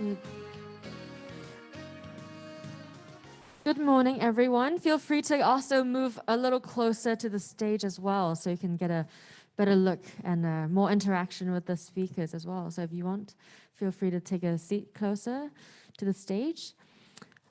Good. Good morning, everyone. Feel free to also move a little closer to the stage as well, so you can get a better look and more interaction with the speakers as well. So if you want, feel free to take a seat closer to the stage.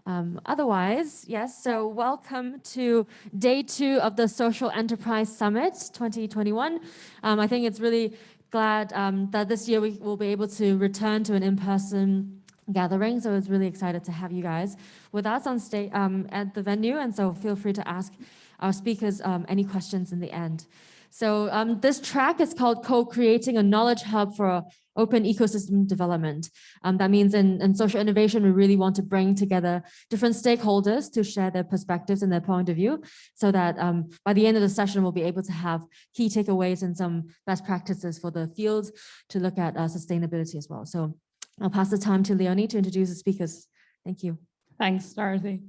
Otherwise, yes, so welcome to day 2 of the Social Enterprise Summit 2021. I think it's really glad that this year we will be able to return to an in-person gathering, so it's really excited to have you guys with us on stage at the venue, and so feel free to ask our speakers any questions in the end. So this track is called Co-Creating a Knowledge Hub for Open Ecosystem Development. That means in social innovation, we really want to bring together different stakeholders to share their perspectives and their point of view, so that by the end of the session, we'll be able to have key takeaways and some best practices for the field to look at sustainability as well. So I'll pass the time to Leonie to introduce the speakers. Thank you. Thanks, Dorothy.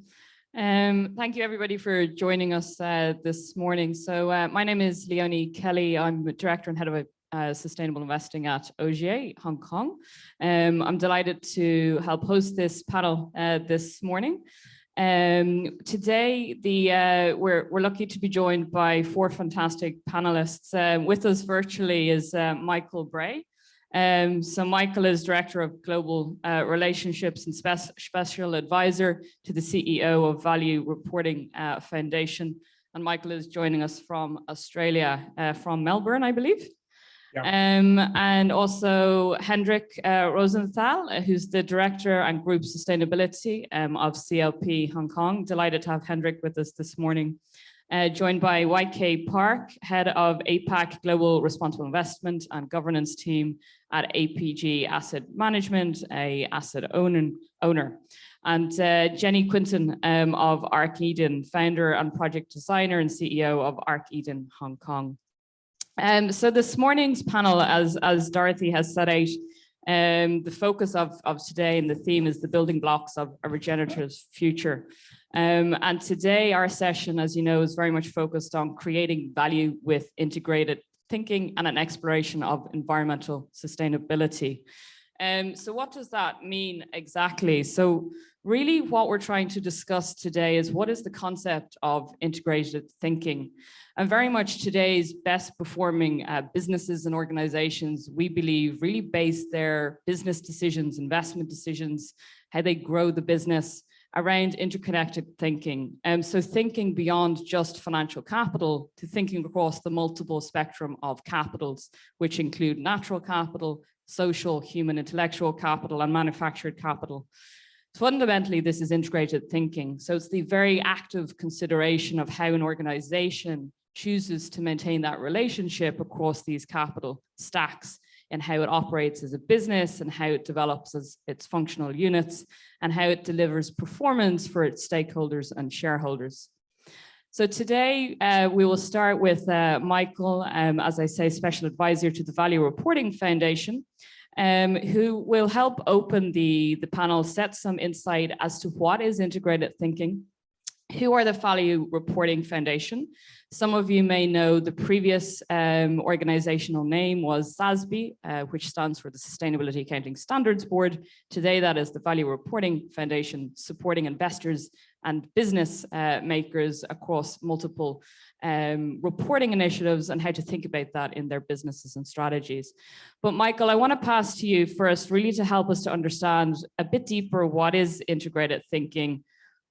Thank you, everybody, for joining us this morning. So my name is Leonie Kelly. I'm Director and Head of Sustainable Investing at OGA, Hong Kong. I'm delighted to help host this panel this morning. Today, we're lucky to be joined by 4 fantastic panelists. With us virtually is Michael Bray. So Michael is Director of Global Relationships and Special Advisor to the CEO of Value Reporting Foundation. And Michael is joining us from Australia, from Melbourne, I believe. Yeah. And also Hendrik Rosenthal, who's the Director and Group Sustainability of CLP Hong Kong. Delighted to have Hendrik with us this morning. Joined by YK Park, Head of APAC Global Responsible Investment and Governance Team at APG Asset Management, a asset owner. And Jenny Quinton of Arc Eden, founder and project designer and CEO of Arc Eden Hong Kong. So this morning's panel, as Dorothy has set out, the focus of today and the theme is the building blocks of a regenerative future. And today our session, as you know, is very much focused on creating value with integrated thinking and an exploration of environmental sustainability. So what does that mean exactly? So really what we're trying to discuss today is what is the concept of integrated thinking? And very much today's best performing businesses and organizations, we believe, really base their business decisions, investment decisions, how they grow the business around interconnected thinking. So thinking beyond just financial capital to thinking across the multiple spectrum of capitals, which include natural capital, social, human, intellectual capital, and manufactured capital. Fundamentally, this is integrated thinking. So it's the very active consideration of how an organization chooses to maintain that relationship across these capital stacks, and how it operates as a business and how it develops as its functional units and how it delivers performance for its stakeholders and shareholders. So today we will start with Michael, as I say, Special Advisor to the Value Reporting Foundation, who will help open the panel, set some insight as to what is integrated thinking, who are the Value Reporting Foundation. Some of you may know the previous organizational name was SASB, which stands for the Sustainability Accounting Standards Board. Today, that is the Value Reporting Foundation, supporting investors and business makers across multiple reporting initiatives and how to think about that in their businesses and strategies. But Michael, I want to pass to you first, really to help us to understand a bit deeper what is integrated thinking,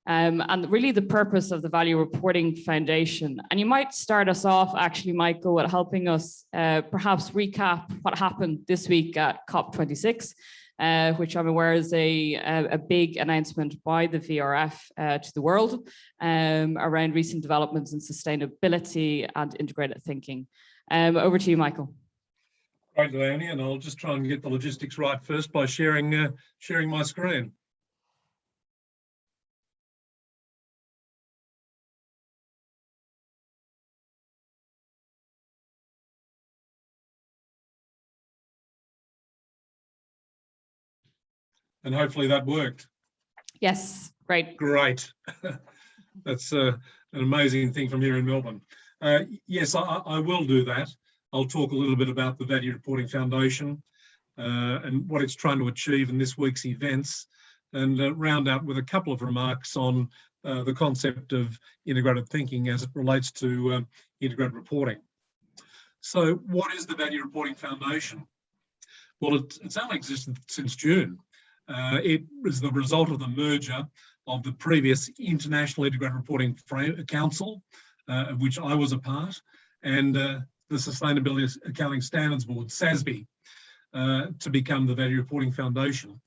and really the purpose of the Value Reporting Foundation. And you might start us off, actually, Michael, with helping us perhaps recap what happened this week at COP26, which I'm aware is a big announcement by the VRF to the world around recent developments in sustainability and integrated thinking. Over to you, Michael. Great, Leonie, and I'll just try and get the logistics right first by sharing my screen. And hopefully that worked. Yes, great. Great. That's an amazing thing from here in Melbourne. Yes, I will do that. I'll talk a little bit about the Value Reporting Foundation, and what it's trying to achieve in this week's events, and round out with a couple of remarks on the concept of integrated thinking as it relates to integrated reporting. So what is the Value Reporting Foundation? Well, it's only existed since June. It was the result of the merger of the previous International Integrated Reporting Council, of which I was a part, and the Sustainability Accounting Standards Board, SASB, to become the Value Reporting Foundation.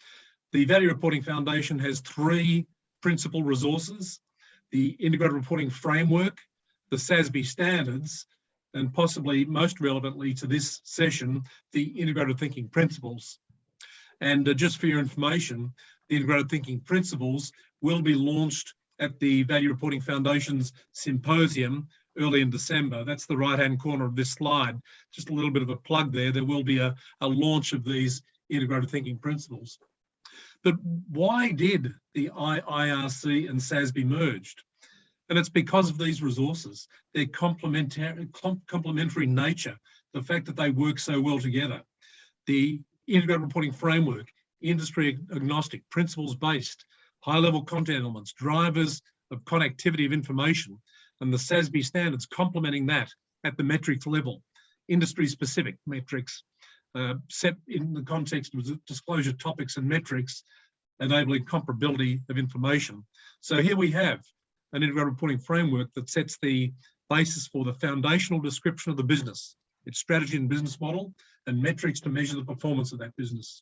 The Value Reporting Foundation has three principal resources: the Integrated Reporting Framework, the SASB Standards, and possibly most relevantly to this session, the Integrated Thinking Principles. And just for your information, the Integrated Thinking Principles will be launched at the Value Reporting Foundation's symposium early in December. That's the right-hand corner of this slide. Just a little bit of a plug there. There will be a launch of these Integrated Thinking Principles. But why did the IRC and SASB merged? And it's because of these resources, their complementary nature, the fact that they work so well together. The Integrated Reporting Framework, industry agnostic, principles-based, high-level content elements, drivers of connectivity of information, and the SASB standards complementing that at the metrics level, industry-specific metrics set in the context of disclosure topics and metrics, enabling comparability of information. So here we have an integrated reporting framework that sets the basis for the foundational description of the business, its strategy and business model, and metrics to measure the performance of that business.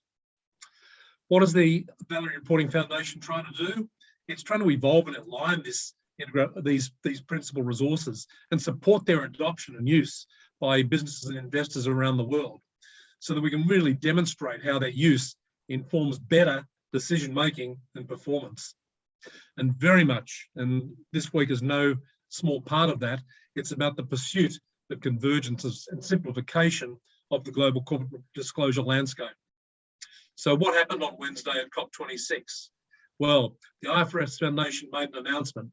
What is the Value Reporting Foundation trying to do? It's trying to evolve and align these principal resources and support their adoption and use by businesses and investors around the world, so that we can really demonstrate how their use informs better decision-making and performance. And very much, and this week is no small part of that, it's about the pursuit of convergence and simplification of the global corporate disclosure landscape. So what happened on Wednesday at COP26? Well, the IFRS Foundation made an announcement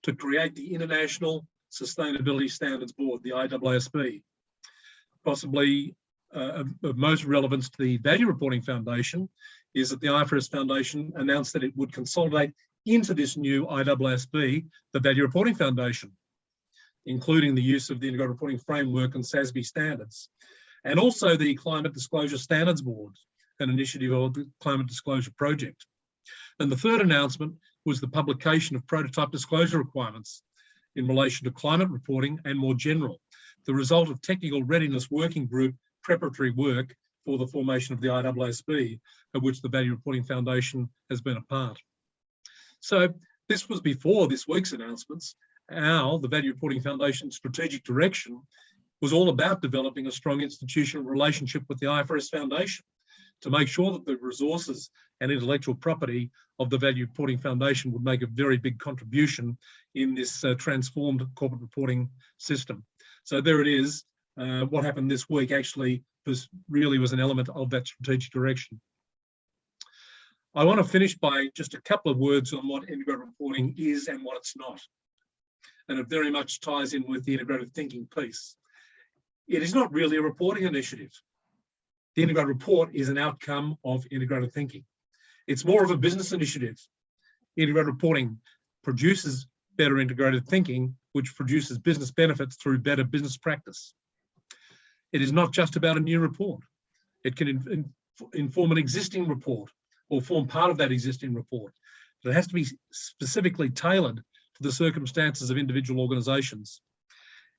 to create the International Sustainability Standards Board, the IASB. Possibly of most relevance to the Value Reporting Foundation is that the IFRS Foundation announced that it would consolidate into this new IASB the Value Reporting Foundation, including the use of the Integrated Reporting Framework and SASB standards, and also the Climate Disclosure Standards Board, an initiative of the Climate Disclosure Project. And the third announcement was the publication of prototype disclosure requirements in relation to climate reporting and more general, the result of technical readiness working group preparatory work for the formation of the IASB, of which the Value Reporting Foundation has been a part. So this was before this week's announcements. The Value Reporting Foundation strategic direction was all about developing a strong institutional relationship with the IFRS Foundation to make sure that the resources and intellectual property of the Value Reporting Foundation would make a very big contribution in this transformed corporate reporting system. So there it is. What happened this week actually was an element of that strategic direction. I want to finish by just a couple of words on what integrated reporting is and what it's not. And it very much ties in with the integrated thinking piece. It is not really a reporting initiative. The integrated report is an outcome of integrated thinking. It's more of a business initiative. Integrated reporting produces better integrated thinking, which produces business benefits through better business practice. It is not just about a new report. It can inform an existing report or form part of that existing report. But it has to be specifically tailored to the circumstances of individual organisations.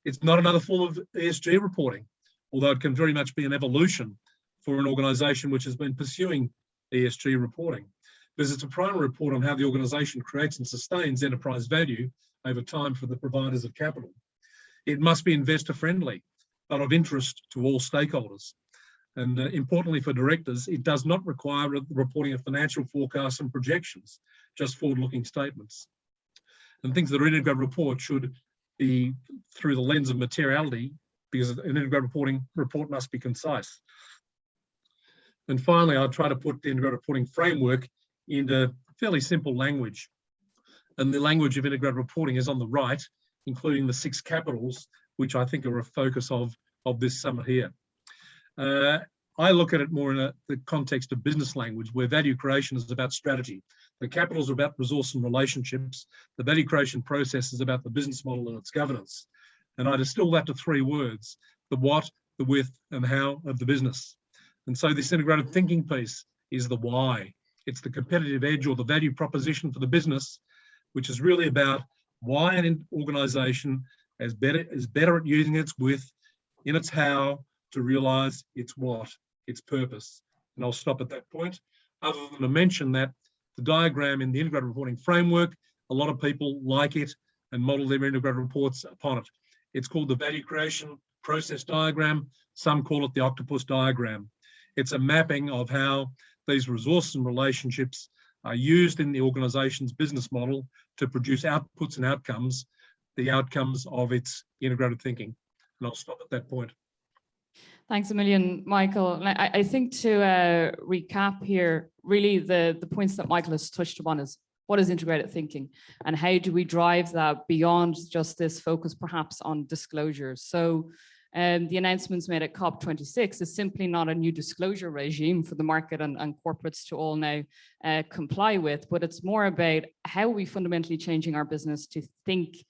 It's not another form of ESG reporting, although it can very much be an evolution for an organisation which has been pursuing ESG reporting, because it's a primary report on how the organisation creates and sustains enterprise value over time for the providers of capital. It must be investor friendly, but of interest to all stakeholders. And importantly for directors, it does not require reporting of financial forecasts and projections, just forward-looking statements. And things that are integrated report should be through the lens of materiality, because an integrated report must be concise. And finally, I'll try to put the integrated reporting framework into fairly simple language. And the language of integrated reporting is on the right, including the 6 capitals, which I think are a focus of this summit here. I look at it more in the context of business language, where value creation is about strategy. The capital is about resource and relationships. The value creation process is about the business model and its governance. And I distill that to 3 words: the what, the with, and how of the business. And so this integrated thinking piece is the why. It's the competitive edge or the value proposition for the business, which is really about why an organisation is better at using its with in its how to realise its what, its purpose. And I'll stop at that point, other than to mention that the diagram in the integrated reporting framework, a lot of people like it and model their integrated reports upon it. It's called the value creation process diagram. Some call it the octopus diagram. It's a mapping of how these resources and relationships are used in the organisation's business model to produce outputs and outcomes, the outcomes of its integrated thinking. And I'll stop at that point. Thanks a million, Michael. And I think to recap here, really the points that Michael has touched upon is what is integrated thinking and how do we drive that beyond just this focus perhaps on disclosure. So the announcements made at COP26 is simply not a new disclosure regime for the market and corporates to all now comply with, but it's more about how are we fundamentally changing our business to think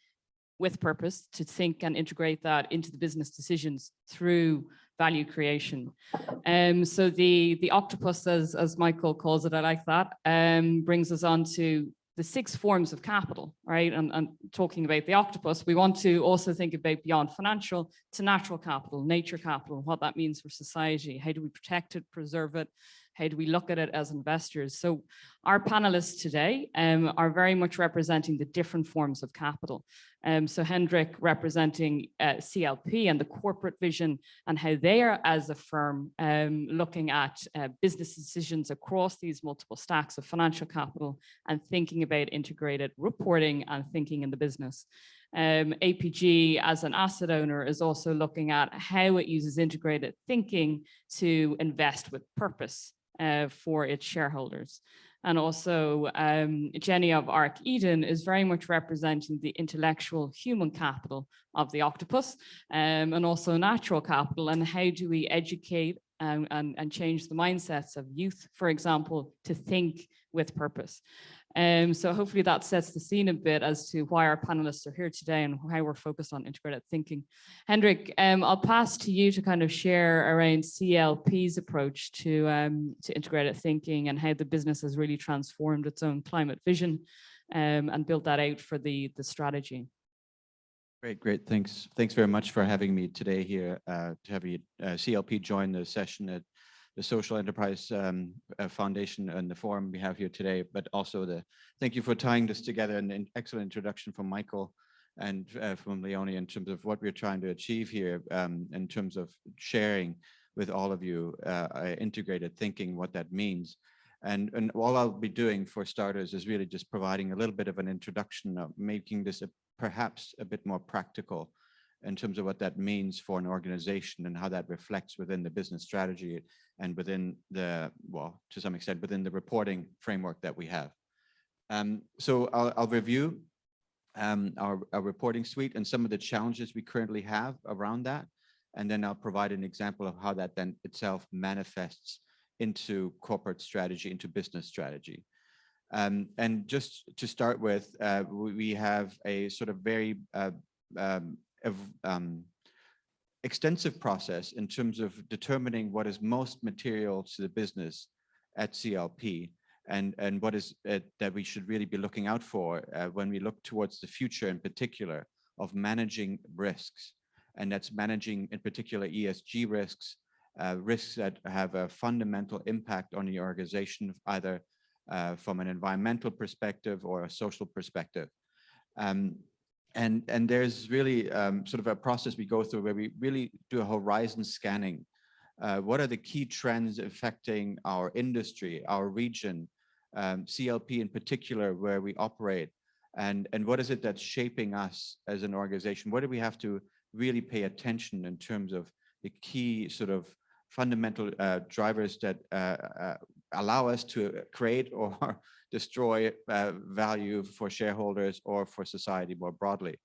with purpose, to think and integrate that into the business decisions through value creation. So the octopus, as Michael calls it, I like that, brings us on to the 6 forms of capital, right? And talking about the octopus, we want to also think about beyond financial to natural capital, nature capital, what that means for society. How do we protect it, preserve it? How do we look at it as investors? So our panelists today are very much representing the different forms of capital. So Hendrik representing CLP and the corporate vision and how they are as a firm looking at business decisions across these multiple stacks of financial capital and thinking about integrated reporting and thinking in the business. APG as an asset owner is also looking at how it uses integrated thinking to invest with purpose for its shareholders. And also Jenny of Arc Eden is very much representing the intellectual human capital of the octopus and also natural capital, and how do we educate and change the mindsets of youth, for example, to think with purpose. So hopefully that sets the scene a bit as to why our panelists are here today and how we're focused on integrated thinking. Hendrik, I'll pass to you to kind of share around CLP's approach to integrated thinking and how the business has really transformed its own climate vision and built that out for the strategy. Great. Thanks very much for having me today here to have CLP join the session at the Social Enterprise Foundation and the forum we have here today, but also thank you for tying this together and an excellent introduction from Michael and from Leonie in terms of what we're trying to achieve here in terms of sharing with all of you integrated thinking, what that means. And all I'll be doing for starters is really just providing a little bit of an introduction of making this perhaps a bit more practical in terms of what that means for an organization and how that reflects within the business strategy and within the, well, to some extent, within the reporting framework that we have. So I'll review our reporting suite and some of the challenges we currently have around that. And then I'll provide an example of how that then itself manifests into corporate strategy, into business strategy. And just to start with, we have a sort of very extensive process in terms of determining what is most material to the business at CLP and what is it that we should really be looking out for when we look towards the future in particular of managing risks. And that's managing in particular ESG risks, risks that have a fundamental impact on the organization, either from an environmental perspective or a social perspective. And there's really sort of a process we go through where we really do a horizon scanning. What are the key trends affecting our industry, our region, CLP in particular, where we operate, and what is it that's shaping us as an organization? What do we have to really pay attention in terms of the key sort of fundamental drivers that allow us to create or destroy value for shareholders or for society more broadly.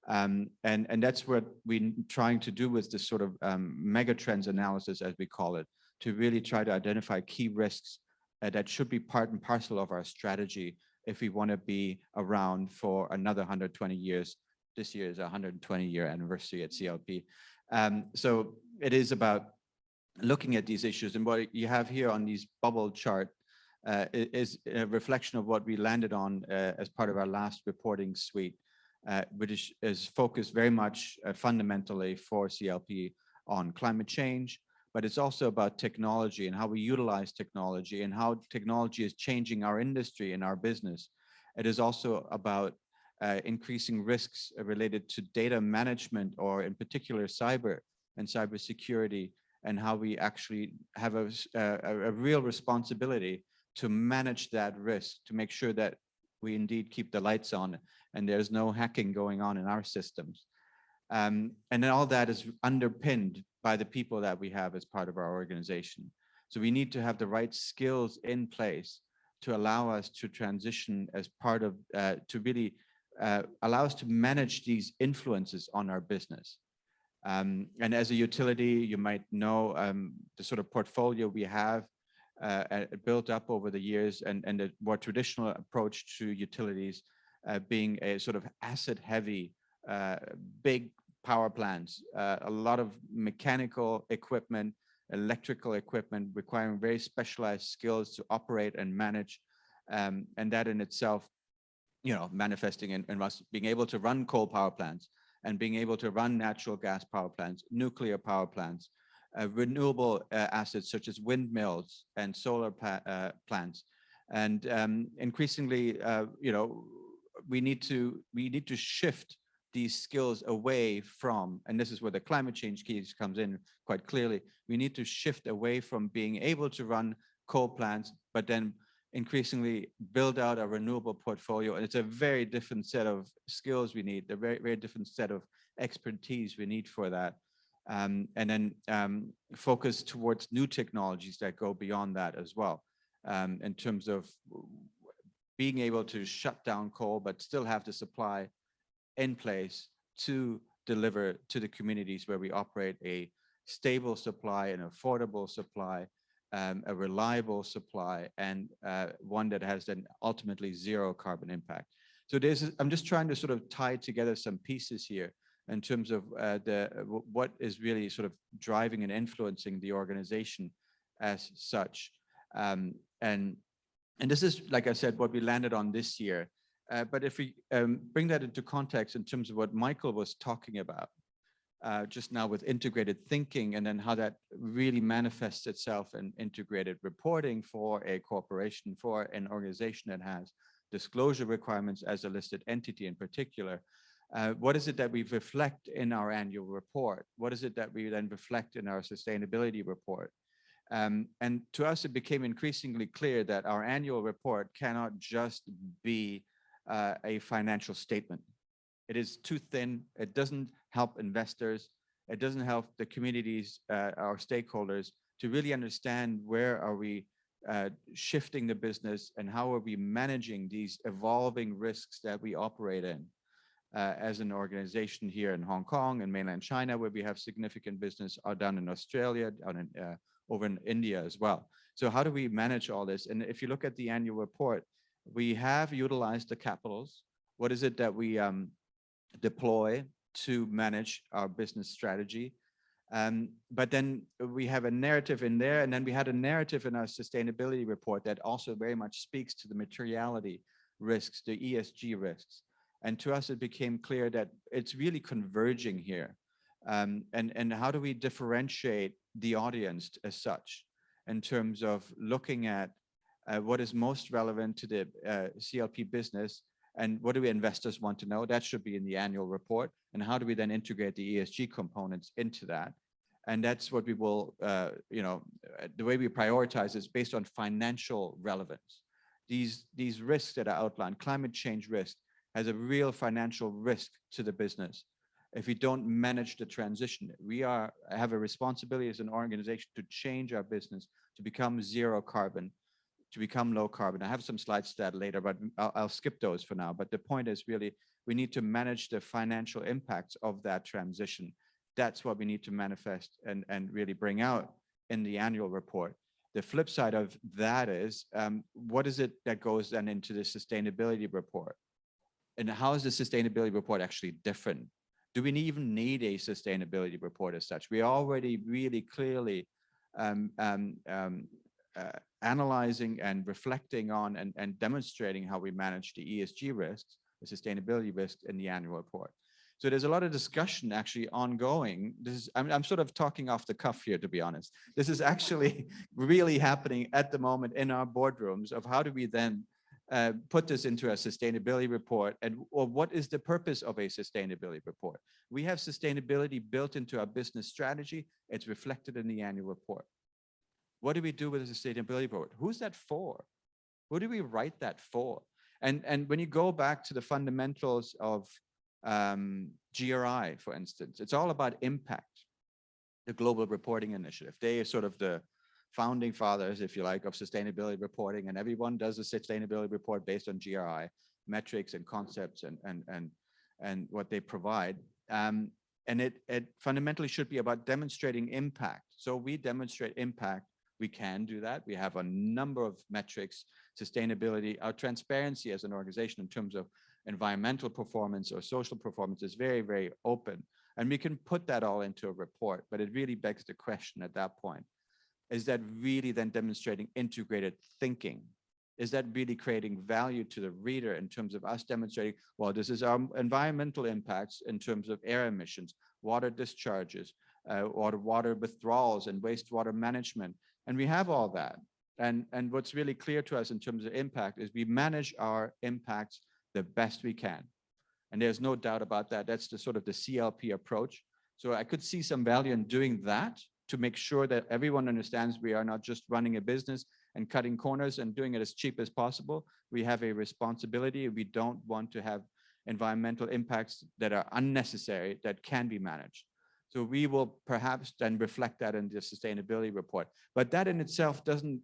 And that's what we're trying to do with this sort of megatrends analysis, as we call it, to really try to identify key risks that should be part and parcel of our strategy if we want to be around for another 120 years. This year is a 120-year anniversary at CLP. So it is about looking at these issues, and what you have here on these bubble chart is a reflection of what we landed on as part of our last reporting suite, which is focused very much fundamentally for CLP on climate change, but it's also about technology and how we utilize technology and how technology is changing our industry and our business. It is also about increasing risks related to data management, or in particular cyber and cybersecurity, and how we actually have a real responsibility to manage that risk, to make sure that we indeed keep the lights on and there's no hacking going on in our systems. And then all that is underpinned by the people that we have as part of our organization. So we need to have the right skills in place to allow us to transition as part of, to really allow us to manage these influences on our business. And as a utility, you might know the sort of portfolio we have built up over the years, and the more traditional approach to utilities being a sort of asset-heavy, big power plants, a lot of mechanical equipment, electrical equipment requiring very specialized skills to operate and manage, and that in itself, you know, manifesting in us being able to run coal power plants and being able to run natural gas power plants, nuclear power plants, renewable assets such as windmills and solar plants. And increasingly, you know, we need to shift these skills away from, and this is where the climate change piece comes in quite clearly, we need to shift away from being able to run coal plants, but then increasingly build out a renewable portfolio. And it's a very different set of skills we need, a very, very different set of expertise we need for that. And then focus towards new technologies that go beyond that as well, in terms of being able to shut down coal, but still have the supply in place to deliver to the communities where we operate a stable supply, an affordable supply, a reliable supply, and one that has then ultimately zero carbon impact. So I'm just trying to sort of tie together some pieces here in terms of what is really sort of driving and influencing the organization as such. And this is, like I said, what we landed on this year. But if we bring that into context in terms of what Michael was talking about just now with integrated thinking, and then how that really manifests itself in integrated reporting for a corporation, for an organization that has disclosure requirements as a listed entity in particular, what is it that we reflect in our annual report? What is it that we then reflect in our sustainability report? And to us, it became increasingly clear that our annual report cannot just be a financial statement. It is too thin. It doesn't help investors. It doesn't help the communities, our stakeholders, to really understand where are we shifting the business and how are we managing these evolving risks that we operate in as an organization here in Hong Kong and mainland China, where we have significant business, down in Australia, down in, over in India as well. So how do we manage all this? And if you look at the annual report, we have utilized the capitals. What is it that we deploy to manage our business strategy? But then we have a narrative in there, and then we had a narrative in our sustainability report that also very much speaks to the materiality risks, the ESG risks. And to us, it became clear that it's really converging here. And how do we differentiate the audience as such in terms of looking at what is most relevant to the CLP business, and what do investors want to know? That should be in the annual report. And how do we then integrate the ESG components into that? And that's what we will, you know, the way we prioritize is based on financial relevance. These risks that are outlined, climate change risk, has a real financial risk to the business. If we don't manage the transition, we have a responsibility as an organization to change our business to become zero carbon, to become low carbon. I have some slides to that later, but I'll skip those for now. But the point is really, we need to manage the financial impacts of that transition. That's what we need to manifest and really bring out in the annual report. The flip side of that is, what is it that goes then into the sustainability report? And how is the sustainability report actually different? Do we even need a sustainability report as such? We already really clearly analyzing and reflecting on and demonstrating how we manage the ESG risks, the sustainability risks in the annual report. So there's a lot of discussion actually ongoing. I'm sort of talking off the cuff here, to be honest. This is actually really happening at the moment in our boardrooms of how do we then put this into a sustainability report, or what is the purpose of a sustainability report? We have sustainability built into our business strategy. It's reflected in the annual report. What do we do with a sustainability report? Who's that for? Who do we write that for? And when you go back to the fundamentals of GRI, for instance, it's all about impact, the Global Reporting Initiative. They are sort of the founding fathers, if you like, of sustainability reporting, and everyone does a sustainability report based on GRI metrics and concepts and what they provide. And it fundamentally should be about demonstrating impact. So we demonstrate impact. We can do that. We have a number of metrics, sustainability, our transparency as an organization in terms of environmental performance or social performance is very, very open. And we can put that all into a report, but it really begs the question at that point. Is that really then demonstrating integrated thinking? Is that really creating value to the reader in terms of us demonstrating, well, this is our environmental impacts in terms of air emissions, water discharges, water withdrawals and wastewater management. And we have all that. And what's really clear to us in terms of impact is we manage our impacts the best we can. And there's no doubt about that. That's the sort of the CLP approach. So I could see some value in doing that to make sure that everyone understands we are not just running a business and cutting corners and doing it as cheap as possible. We have a responsibility. We don't want to have environmental impacts that are unnecessary that can be managed. So we will perhaps then reflect that in the sustainability report. But that in itself doesn't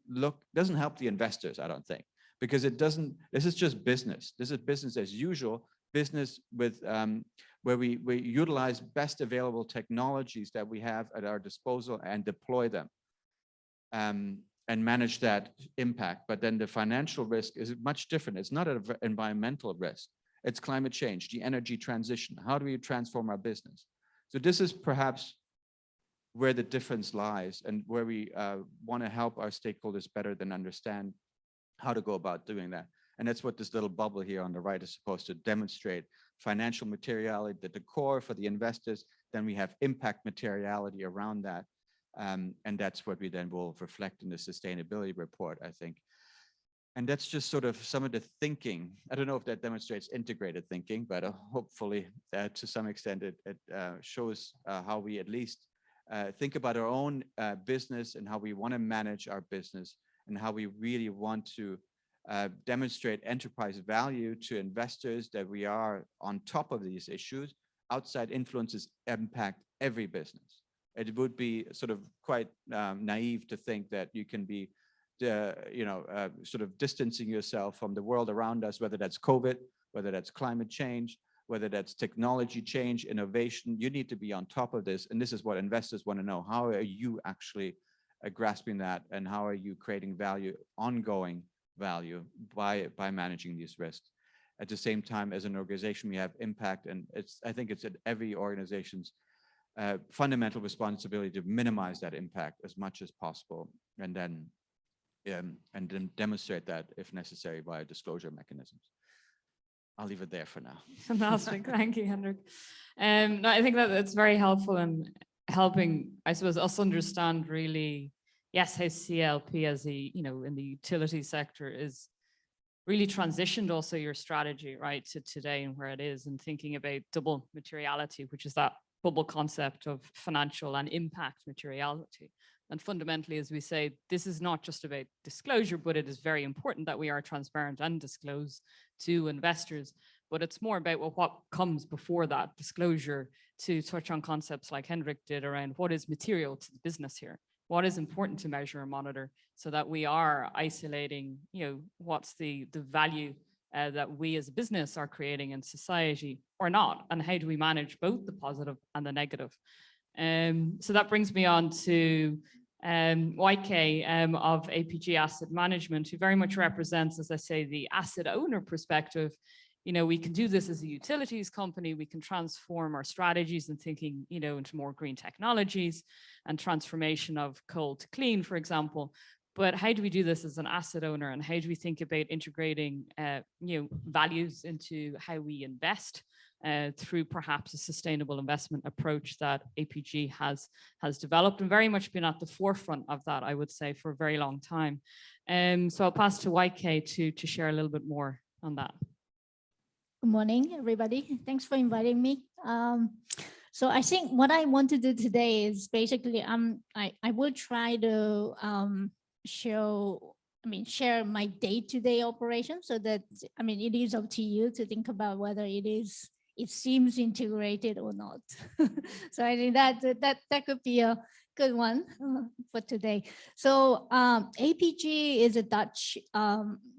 help the investors, I don't think, because it doesn't, this is just business. This is business as usual, business with where we utilize best available technologies that we have at our disposal and deploy them and manage that impact. But then the financial risk is much different. It's not an environmental risk. It's climate change, the energy transition. How do we transform our business? So this is perhaps where the difference lies and where we want to help our stakeholders better than understand how to go about doing that. And that's what this little bubble here on the right is supposed to demonstrate: financial materiality at the core for the investors. Then we have impact materiality around that. And that's what we then will reflect in the sustainability report, I think. And that's just sort of some of the thinking. I don't know if that demonstrates integrated thinking, but hopefully to some extent it shows how we at least think about our own business and how we want to manage our business and how we really want to demonstrate enterprise value to investors, that we are on top of these issues. Outside influences impact every business. It would be sort of quite naive to think that you can be sort of distancing yourself from the world around us, whether that's COVID, whether that's climate change, whether that's technology change, innovation. You need to be on top of this. And this is what investors want to know. How are you actually grasping that? And how are you creating value, ongoing value by managing these risks? At the same time, as an organization, we have impact. And I think it's at every organization's fundamental responsibility to minimize that impact as much as possible. And then demonstrate that if necessary via disclosure mechanisms. I'll leave it there for now. Fantastic. Thank you, Hendrik. No, I think that it's very helpful in helping, I suppose, us understand really, yes, how CLP as in the utility sector is really transitioned also your strategy, right, to today and where it is, and thinking about double materiality, which is that bubble concept of financial and impact materiality. And fundamentally, as we say, this is not just about disclosure, but it is very important that we are transparent and disclose to investors. But it's more about what comes before that disclosure, to touch on concepts like Hendrik did around what is material to the business here, what is important to measure and monitor, so that we are isolating, what's the value that we as a business are creating in society or not, and how do we manage both the positive and the negative. So that brings me on to YK of APG Asset Management, who very much represents, as I say, the asset owner perspective. You know, we can do this as a utilities company. We can transform our strategies and thinking, you know, into more green technologies and transformation of coal to clean, for example. But how do we do this as an asset owner, and how do we think about integrating, you know, values into how we invest through perhaps a sustainable investment approach that APG has developed and very much been at the forefront of that, I would say, for a very long time. So I'll pass to YK to share a little bit more on that. Good morning, everybody. Thanks for inviting me. So I think what I want to do today is basically, I will try to share my day-to-day operation, so that, it is up to you to think about whether it seems integrated or not. So I think that could be a good one for today. So APG is a Dutch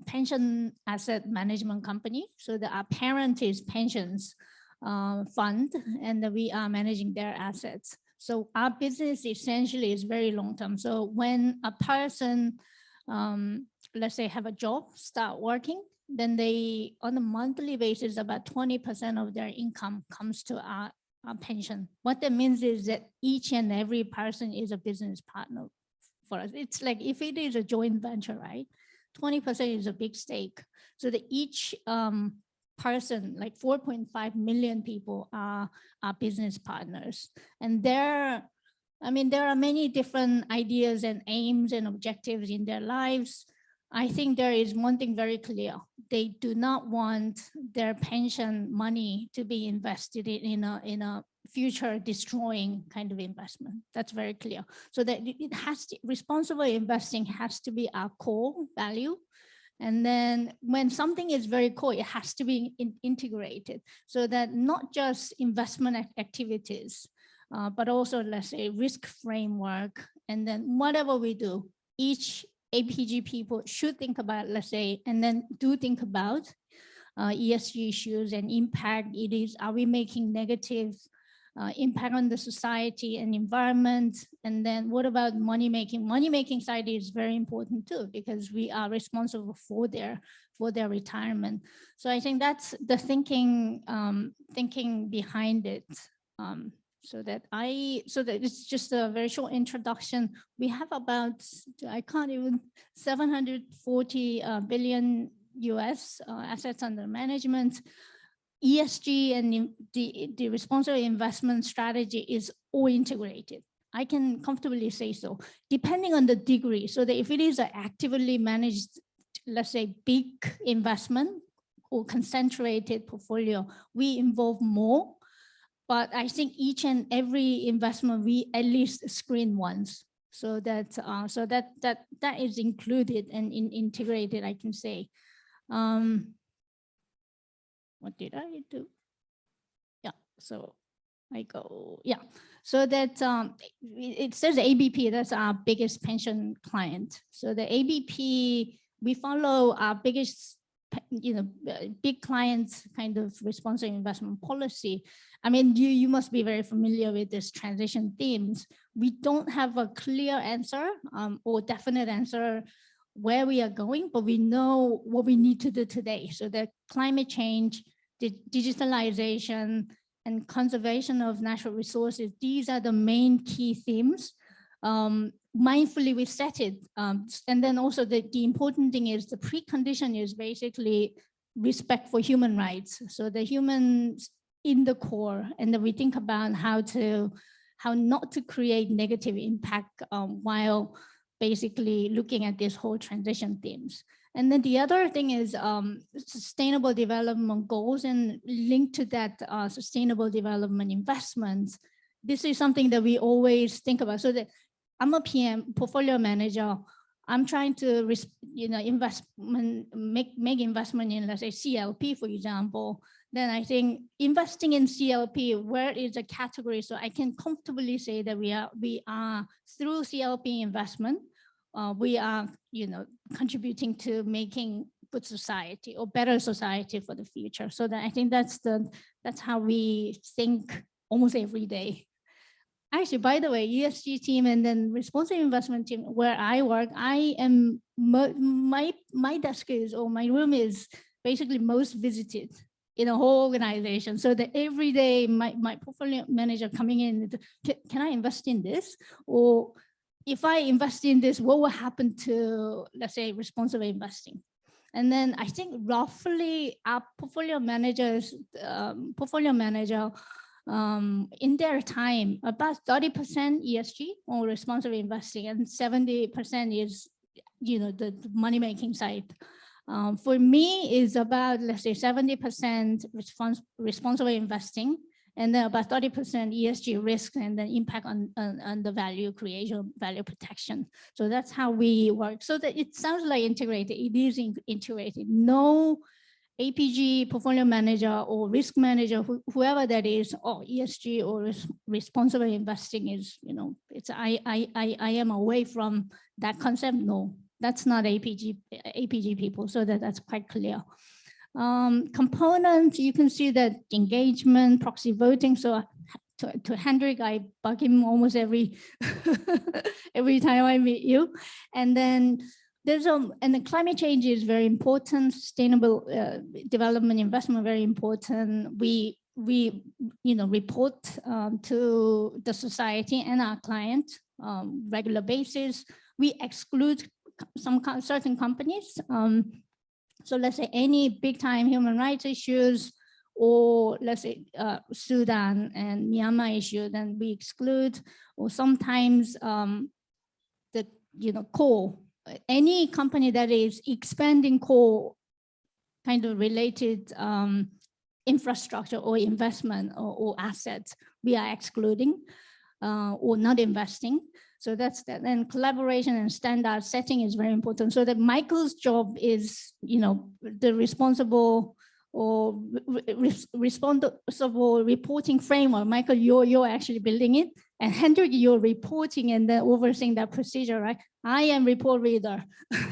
pension asset management company. So our parent is pensions fund, and we are managing their assets. So our business essentially is very long-term. So when a person, let's say, have a job, start working, then they, on a monthly basis, about 20% of their income comes to our pension. What that means is that each and every person is a business partner for us. It's like if it is a joint venture, right? 20% is a big stake. So that each person, like 4.5 million people are business partners. And there are many different ideas and aims and objectives in their lives. I think there is one thing very clear. They do not want their pension money to be invested in a future destroying kind of investment. That's very clear. So that it has to, responsible investing has to be our core value. And then when something is very core, it has to be integrated, so that not just investment activities, but also, let's say, risk framework. And then whatever we do, each APG people should think about, let's say, and then do think about ESG issues and impact. Are we making negative impact on the society and environment? And then what about money making? Money making side is very important too, because we are responsible for their retirement. So I think that's the thinking behind it. So that it's just a very short introduction. We have about, I can't even, 740 billion US assets under management. ESG and the responsible investment strategy is all integrated. I can comfortably say so, depending on the degree. So that if it is an actively managed, let's say, big investment or concentrated portfolio, we involve more. But I think each and every investment we at least screen once, so that is included and integrated, I can say. What did I do? Yeah, so I go, yeah. So that it says ABP, that's our biggest pension client. So the ABP, we follow our biggest, big clients kind of responsible investment policy. I mean, you must be very familiar with this transition themes. We don't have a clear answer or definite answer where we are going, but we know what we need to do today. So the climate change, the digitalization, and conservation of natural resources, these are the main key themes. Mindfully, we set it. And then also the important thing is the precondition is basically respect for human rights. So the humans in the core, and then we think about how not to create negative impact while basically looking at this whole transition themes. And then the other thing is sustainable development goals, and linked to that sustainable development investments. This is something that we always think about. So that I'm a PM, portfolio manager. I'm trying to make investment in, let's say, CLP, for example. Then I think investing in CLP, where is the category? So I can comfortably say that we are through CLP investment, we are, contributing to making good society or better society for the future. So that I think that's how we think almost every day. actually, by the way, ESG team and then responsible investment team where I work, I am my desk is, or my room is basically most visited in a whole organization. So that every day my portfolio manager coming in, can I invest in this? Or if I invest in this, what will happen to, let's say, responsible investing? And then I think roughly our portfolio manager in their time, about 30% ESG or responsible investing, and 70% is, the money-making side. For me, is about, let's say, 70% responsible investing, and then about 30% ESG risk, and then impact on the value creation, value protection. So that's how we work. So that it sounds like integrated. It is integrated. No APG portfolio manager or risk manager, whoever that is, or ESG or responsible investing is, it's I am away from that concept. No, that's not APG people. So that's quite clear. Components, you can see that engagement, proxy voting. So to Hendrik, I bug him almost every time I meet you. And then and the climate change is very important. Sustainable development investment, very important. We report to the society and our client regular basis. We exclude some certain companies. So let's say any big time human rights issues, or let's say Sudan and Myanmar issue, then we exclude. Or sometimes the coal. Any company that is expanding core kind of related infrastructure or investment or assets, we are excluding or not investing. So that's that. And collaboration and standard setting is very important. So that Michael's job is, the responsible or responsible reporting framework. Michael, you're actually building it, and Hendrik, you're reporting and then overseeing that procedure, right? I am report reader.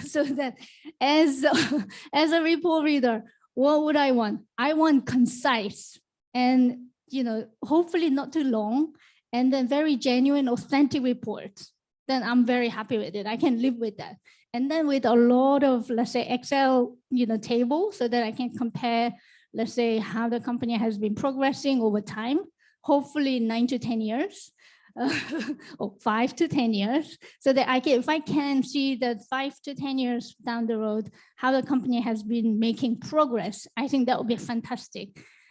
So that as a report reader, what would I want? I want concise and, hopefully not too long, and then very genuine, authentic reports. Then I'm very happy with it. I can live with that. And then with a lot of, let's say, Excel, table, so that I can compare, let's say, how the company has been progressing over time, hopefully 9 to 10 years, or 5 to 10 years, so that if I can see that 5 to 10 years down the road, how the company has been making progress, I think that would be fantastic.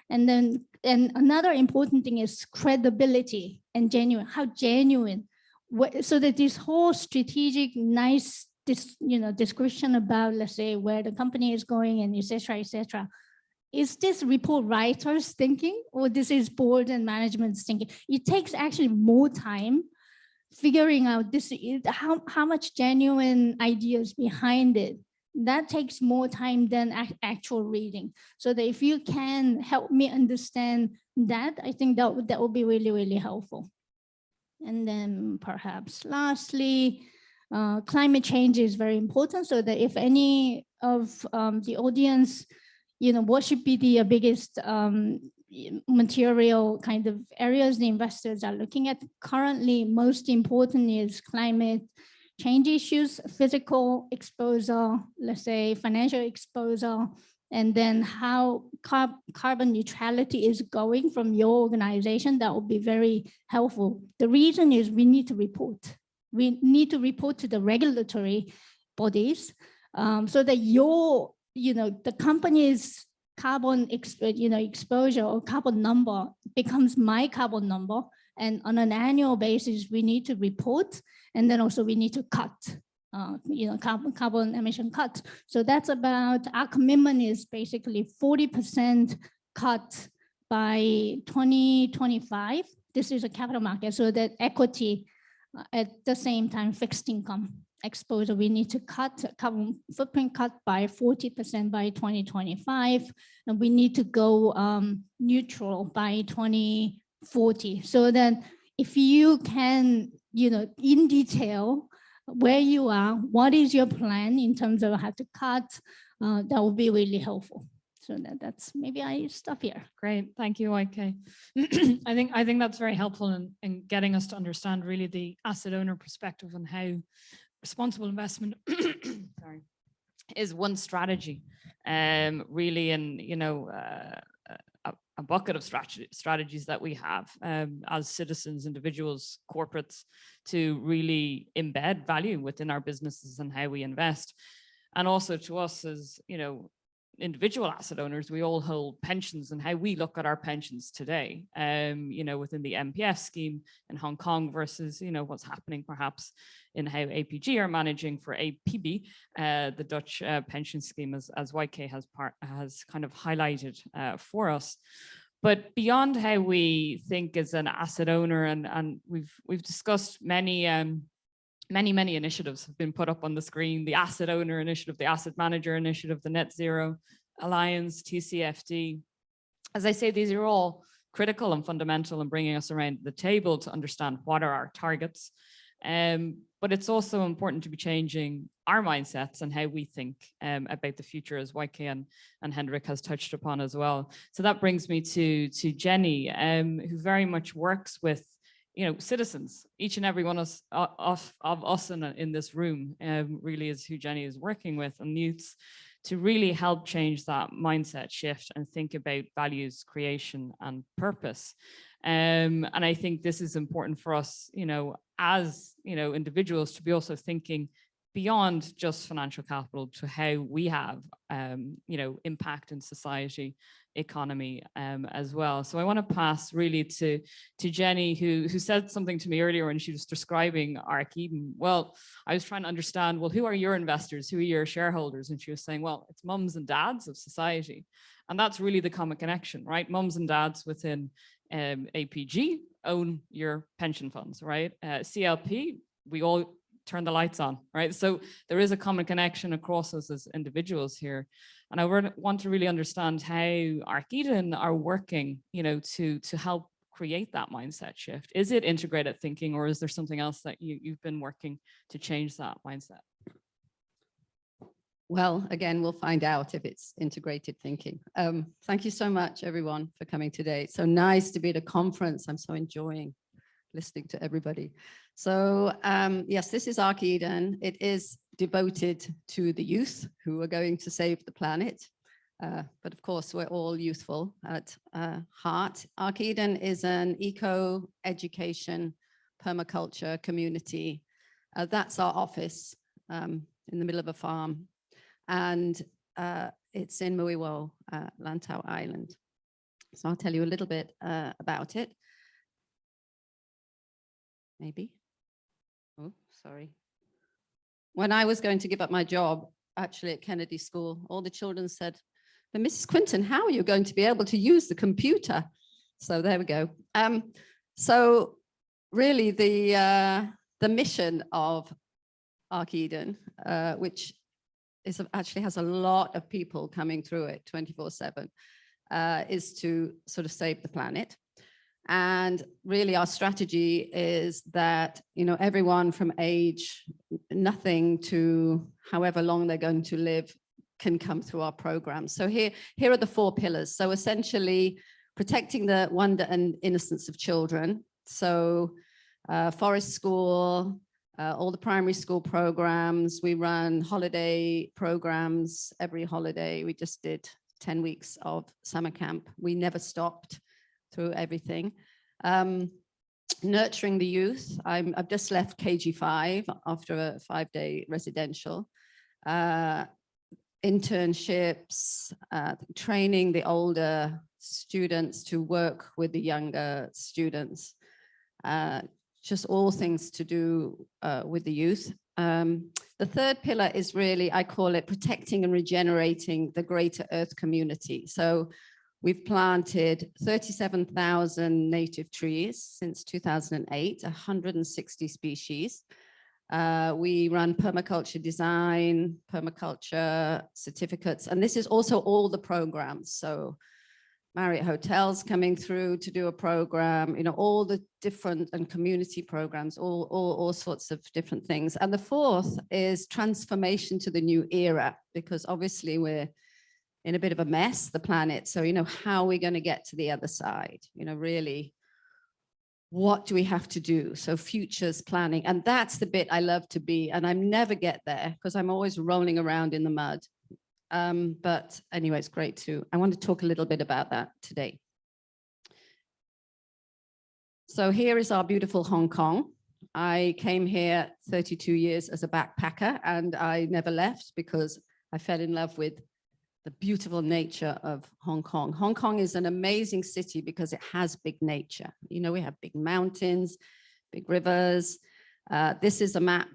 And then, another important thing is credibility and genuine, how genuine, so that this whole strategic, nice, description about, let's say, where the company is going and et cetera, is this report writer's thinking, or this is board and management's thinking? It takes actually more time figuring out this, how much genuine ideas behind it. That takes more time than actual reading. So that if you can help me understand that, I think that would be really, really helpful. And then perhaps lastly, climate change is very important. So that if any of the audience, what should be the biggest material kind of areas the investors are looking at currently? Most important is climate change issues, physical exposure, let's say financial exposure, and then how carbon neutrality is going from your organization. That would be very helpful. The reason is we need to report. We need to report to the regulatory bodies so that the company's carbon exposure or carbon number becomes my carbon number. And on an annual basis, we need to report. And then also we need to cut, carbon emission cut. So that's about, our commitment is basically 40% cut by 2025. This is a capital market, so that equity at the same time, fixed income exposure, we need to cut carbon footprint cut by 40% by 2025. And we need to go neutral by 2040. So that if you can, in detail, where you are, what is your plan in terms of how to cut, that will be really helpful. So that's maybe I stop here. Great, thank you, IK. I think that's very helpful in getting us to understand really the asset owner perspective and how responsible investment sorry, is one strategy, really, in a bucket of strategies that we have as citizens, individuals, corporates, to really embed value within our businesses and how we invest. And also to us as, individual asset owners, we all hold pensions, and how we look at our pensions today, within the MPF scheme in Hong Kong versus, what's happening perhaps in how APG are managing for APB, the Dutch pension scheme, as YK has kind of highlighted for us. But beyond how we think as an asset owner, and we've discussed many initiatives have been put up on the screen: the asset owner initiative, the asset manager initiative, the Net Zero Alliance, TCFD. As I say, these are all critical and fundamental in bringing us around the table to understand what are our targets. But it's also important to be changing our mindsets and how we think about the future, as YK and Hendrik has touched upon as well. So that brings me to Jenny, who very much works with citizens. Each and every one of us in this room really is who Jenny is working with, and youths, to really help change that mindset shift and think about values, creation, and purpose. And I think this is important for us, as individuals, to be also thinking beyond just financial capital to how we have, impact in society, economy as well. So I want to pass really to Jenny, who said something to me earlier when she was describing Arc Eden. Well, I was trying to understand, well, who are your investors? Who are your shareholders? And she was saying, well, it's mums and dads of society. And that's really the common connection, right? Mums and dads within APG own your pension funds, right? CLP, we all turn the lights on, right? So there is a common connection across us as individuals here. And I want to really understand how Arc Eden are working, to help create that mindset shift. Is it integrated thinking, or is there something else that you've been working to change that mindset? Well, again, we'll find out if it's integrated thinking. Thank you so much, everyone, for coming today. It's so nice to be at a conference. I'm so enjoying listening to everybody. So yes, this is Arc Eden. It is devoted to the youth who are going to save the planet. But of course, we're all youthful at heart. Arc Eden is an eco-education permaculture community. That's our office in the middle of a farm. And it's in Muiwo, Lantau Island. So I'll tell you a little bit about it. Maybe. Oh, sorry. When I was going to give up my job, actually at Kennedy School, all the children said, but Mrs. Quinton, how are you going to be able to use the computer? So there we go. So really the mission of Arc Eden, which actually has a lot of people coming through it 24/7, is to sort of save the planet. And really our strategy is that, everyone from age nothing to however long they're going to live can come through our program. So here are the 4 pillars. So essentially protecting the wonder and innocence of children. So forest school, all the primary school programs. We run holiday programs every holiday. We just did 10 weeks of summer camp. We never stopped through everything. Nurturing the youth. I've just left KG5 after a 5-day residential. Internships, training the older students to work with the younger students. Just all things to do with the youth. The 3rd pillar is really, I call it protecting and regenerating the greater Earth community. So we've planted 37,000 native trees since 2008, 160 species. We run permaculture design, permaculture certificates, and this is also all the programs. So Marriott Hotels coming through to do a program, all the different and community programs, all sorts of different things. And the 4th is transformation to the new era, because obviously we're in a bit of a mess, the planet. So, how are we going to get to the other side? Really, what do we have to do? So futures planning, and that's the bit I love to be, and I never get there because I'm always rolling around in the mud. But anyway, it's great too. I want to talk a little bit about that today. So here is our beautiful Hong Kong. I came here 32 years as a backpacker, and I never left because I fell in love with the beautiful nature of Hong Kong. Hong Kong is an amazing city because it has big nature. We have big mountains, big rivers. This is a map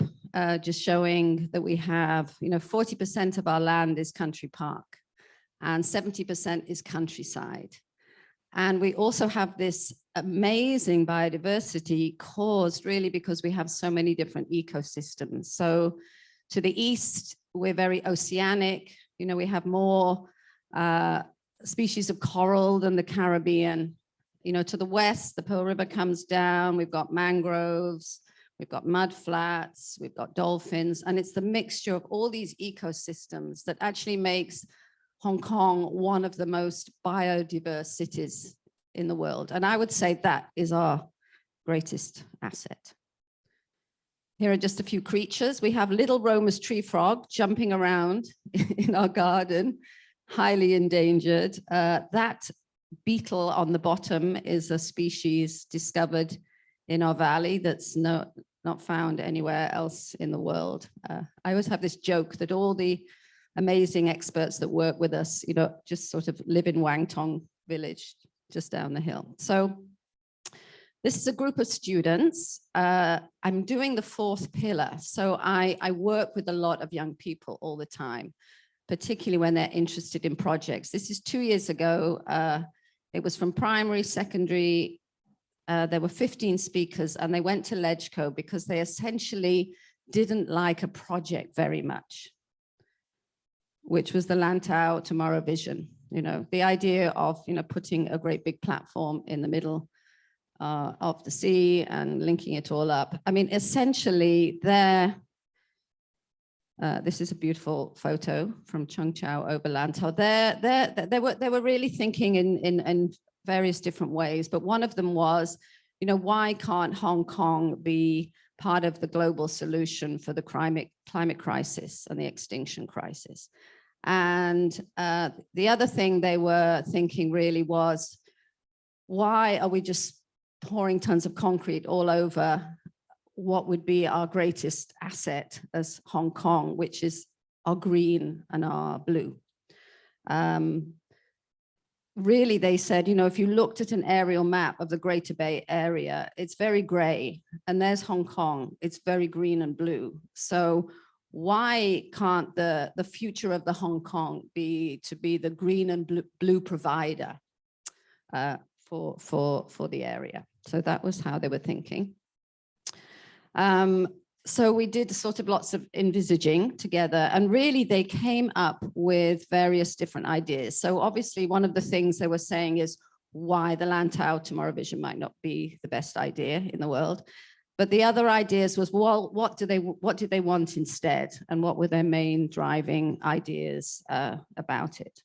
just showing that we have, 40% of our land is country park and 70% is countryside. And we also have this amazing biodiversity caused really because we have so many different ecosystems. So to the east, we're very oceanic. We have more species of coral than the Caribbean. To the west, the Pearl River comes down. We've got mangroves, we've got mud flats, we've got dolphins, and it's the mixture of all these ecosystems that actually makes Hong Kong one of the most biodiverse cities in the world. And I would say that is our greatest asset. Here are just a few creatures. We have little Romer's tree frog jumping around in our garden, highly endangered. That beetle on the bottom is a species discovered in our valley that's not found anywhere else in the world. I always have this joke that all the amazing experts that work with us, just sort of live in Wang Tong village, just down the hill. So this is a group of students. I'm doing the fourth pillar. So I work with a lot of young people all the time, particularly when they're interested in projects. This is 2 years ago. It was from primary, secondary. There were 15 speakers, and they went to LegCo because they essentially didn't like a project very much, which was the Lantau Tomorrow Vision. The idea of putting a great big platform in the middle of the sea and linking it all up. I mean, essentially, this is a beautiful photo from Chung Chau over Lantau. They were really thinking in various different ways, but one of them was, why can't Hong Kong be part of the global solution for the climate crisis and the extinction crisis? And the other thing they were thinking really was, why are we just pouring tons of concrete all over what would be our greatest asset as Hong Kong, which is our green and our blue? Really, they said, if you looked at an aerial map of the Greater Bay Area, it's very gray, and there's Hong Kong, it's very green and blue. So why can't the future of the Hong Kong be to be the green and blue provider for the area? So that was how they were thinking. So we did sort of lots of envisaging together, and really they came up with various different ideas. So obviously one of the things they were saying is why the Lantau Tomorrow Vision might not be the best idea in the world. But the other ideas was, well, what did they want instead? And what were their main driving ideas about it?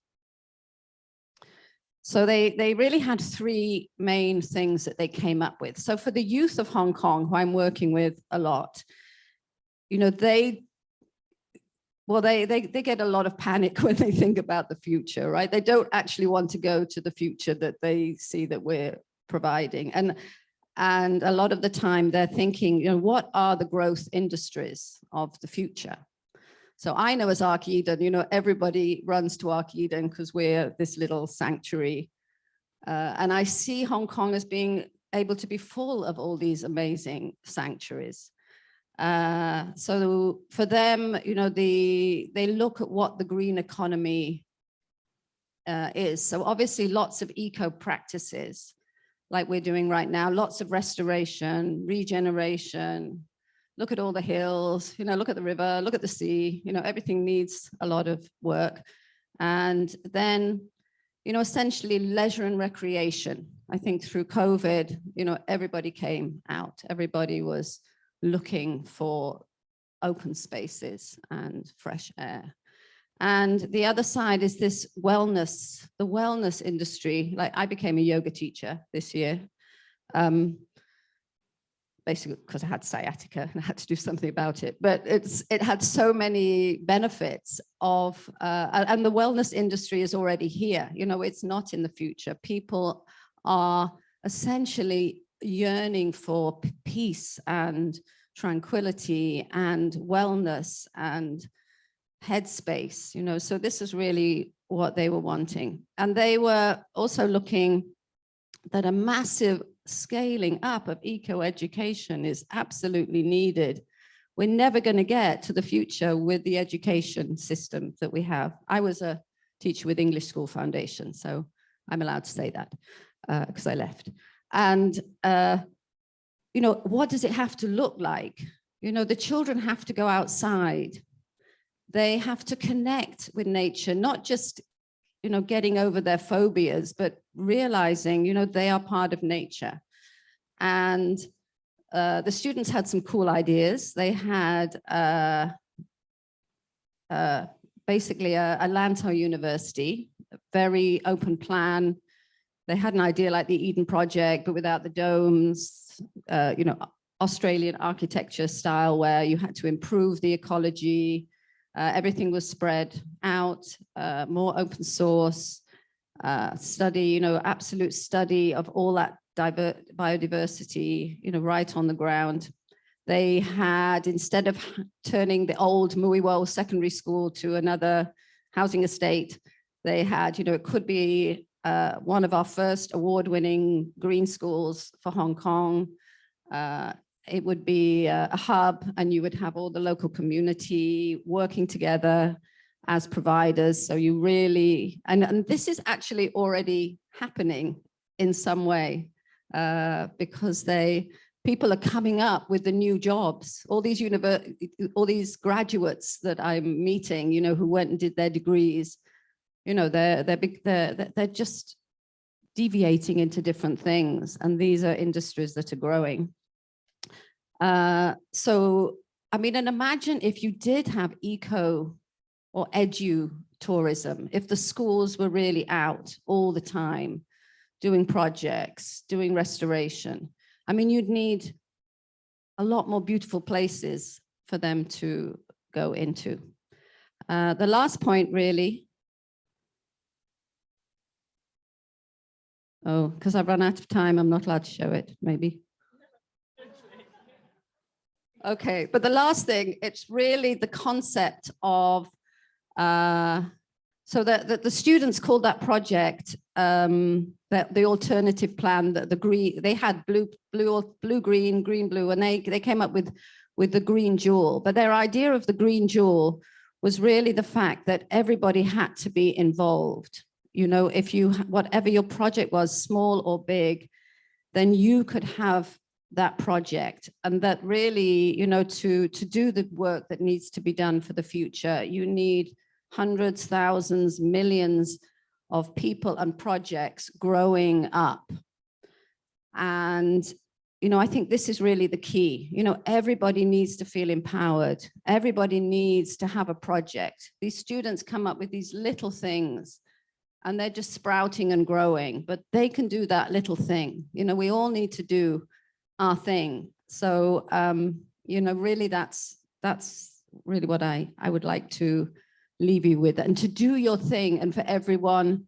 So they really had three main things that they came up with. So for the youth of Hong Kong, who I'm working with a lot, they get a lot of panic when they think about the future, right? They don't actually want to go to the future that they see that we're providing. And a lot of the time they're thinking, what are the growth industries of the future? So I know as Arc Eden, everybody runs to Arc Eden because we're this little sanctuary. And I see Hong Kong as being able to be full of all these amazing sanctuaries. So for them, they look at what the green economy is. So obviously lots of eco practices like we're doing right now, lots of restoration, regeneration. Look at all the hills, look at the river, look at the sea, everything needs a lot of work. And then, essentially leisure and recreation. I think through COVID, everybody came out, everybody was looking for open spaces and fresh air. And the other side is this wellness, the wellness industry. Like I became a yoga teacher this year, basically because I had sciatica and I had to do something about it. But it had so many benefits of, and the wellness industry is already here. You know, it's not in the future. People are essentially yearning for peace and tranquility and wellness and headspace, you know, so this is really what they were wanting. And they were also looking that a massive scaling up of eco-education is absolutely needed. We're never going to get to the future with the education system that we have. I was a teacher with English School Foundation, so I'm allowed to say that because I left. And, you know, what does it have to look like? You know, the children have to go outside. They have to connect with nature, not just, you know, getting over their phobias, but realizing, you know, they are part of nature. And the students had some cool ideas. They had basically a Lantau University, a very open plan. They had an idea like the Eden Project, but without the domes, you know, Australian architecture style where you had to improve the ecology. Everything was spread out, more open source, study, you know, absolute study of all that biodiversity, you know, right on the ground. They had, instead of turning the old Muiwo secondary school to another housing estate, they had, you know, it could be one of our first award-winning green schools for Hong Kong. It would be a hub, and you would have all the local community working together as providers. So you really, and this is actually already happening in some way because people are coming up with the new jobs. All these graduates that I'm meeting, you know, who went and did their degrees, you know, they're just deviating into different things, and these are industries that are growing. So, I mean, and imagine if you did have eco or edu tourism, if the schools were really out all the time, doing projects, doing restoration. I mean, you'd need a lot more beautiful places for them to go into. The last point really, oh, because I've run out of time, I'm not allowed to show it, maybe. Okay, but the last thing, it's really the concept of, so that the students called that project, that the alternative plan, that the green, they had blue, green, blue, and they came up with the green jewel. But their idea of the green jewel was really the fact that everybody had to be involved. You know, if you, whatever your project was, small or big, then you could have that project. And that really, you know, to do the work that needs to be done for the future, you need hundreds, thousands, millions of people and projects growing up. And, you know, I think this is really the key. You know, everybody needs to feel empowered. Everybody needs to have a project. These students come up with these little things and they're just sprouting and growing, but they can do that little thing. You know, we all need to do our thing. So, you know, really that's really what I would like to leave you with, and to do your thing, and for everyone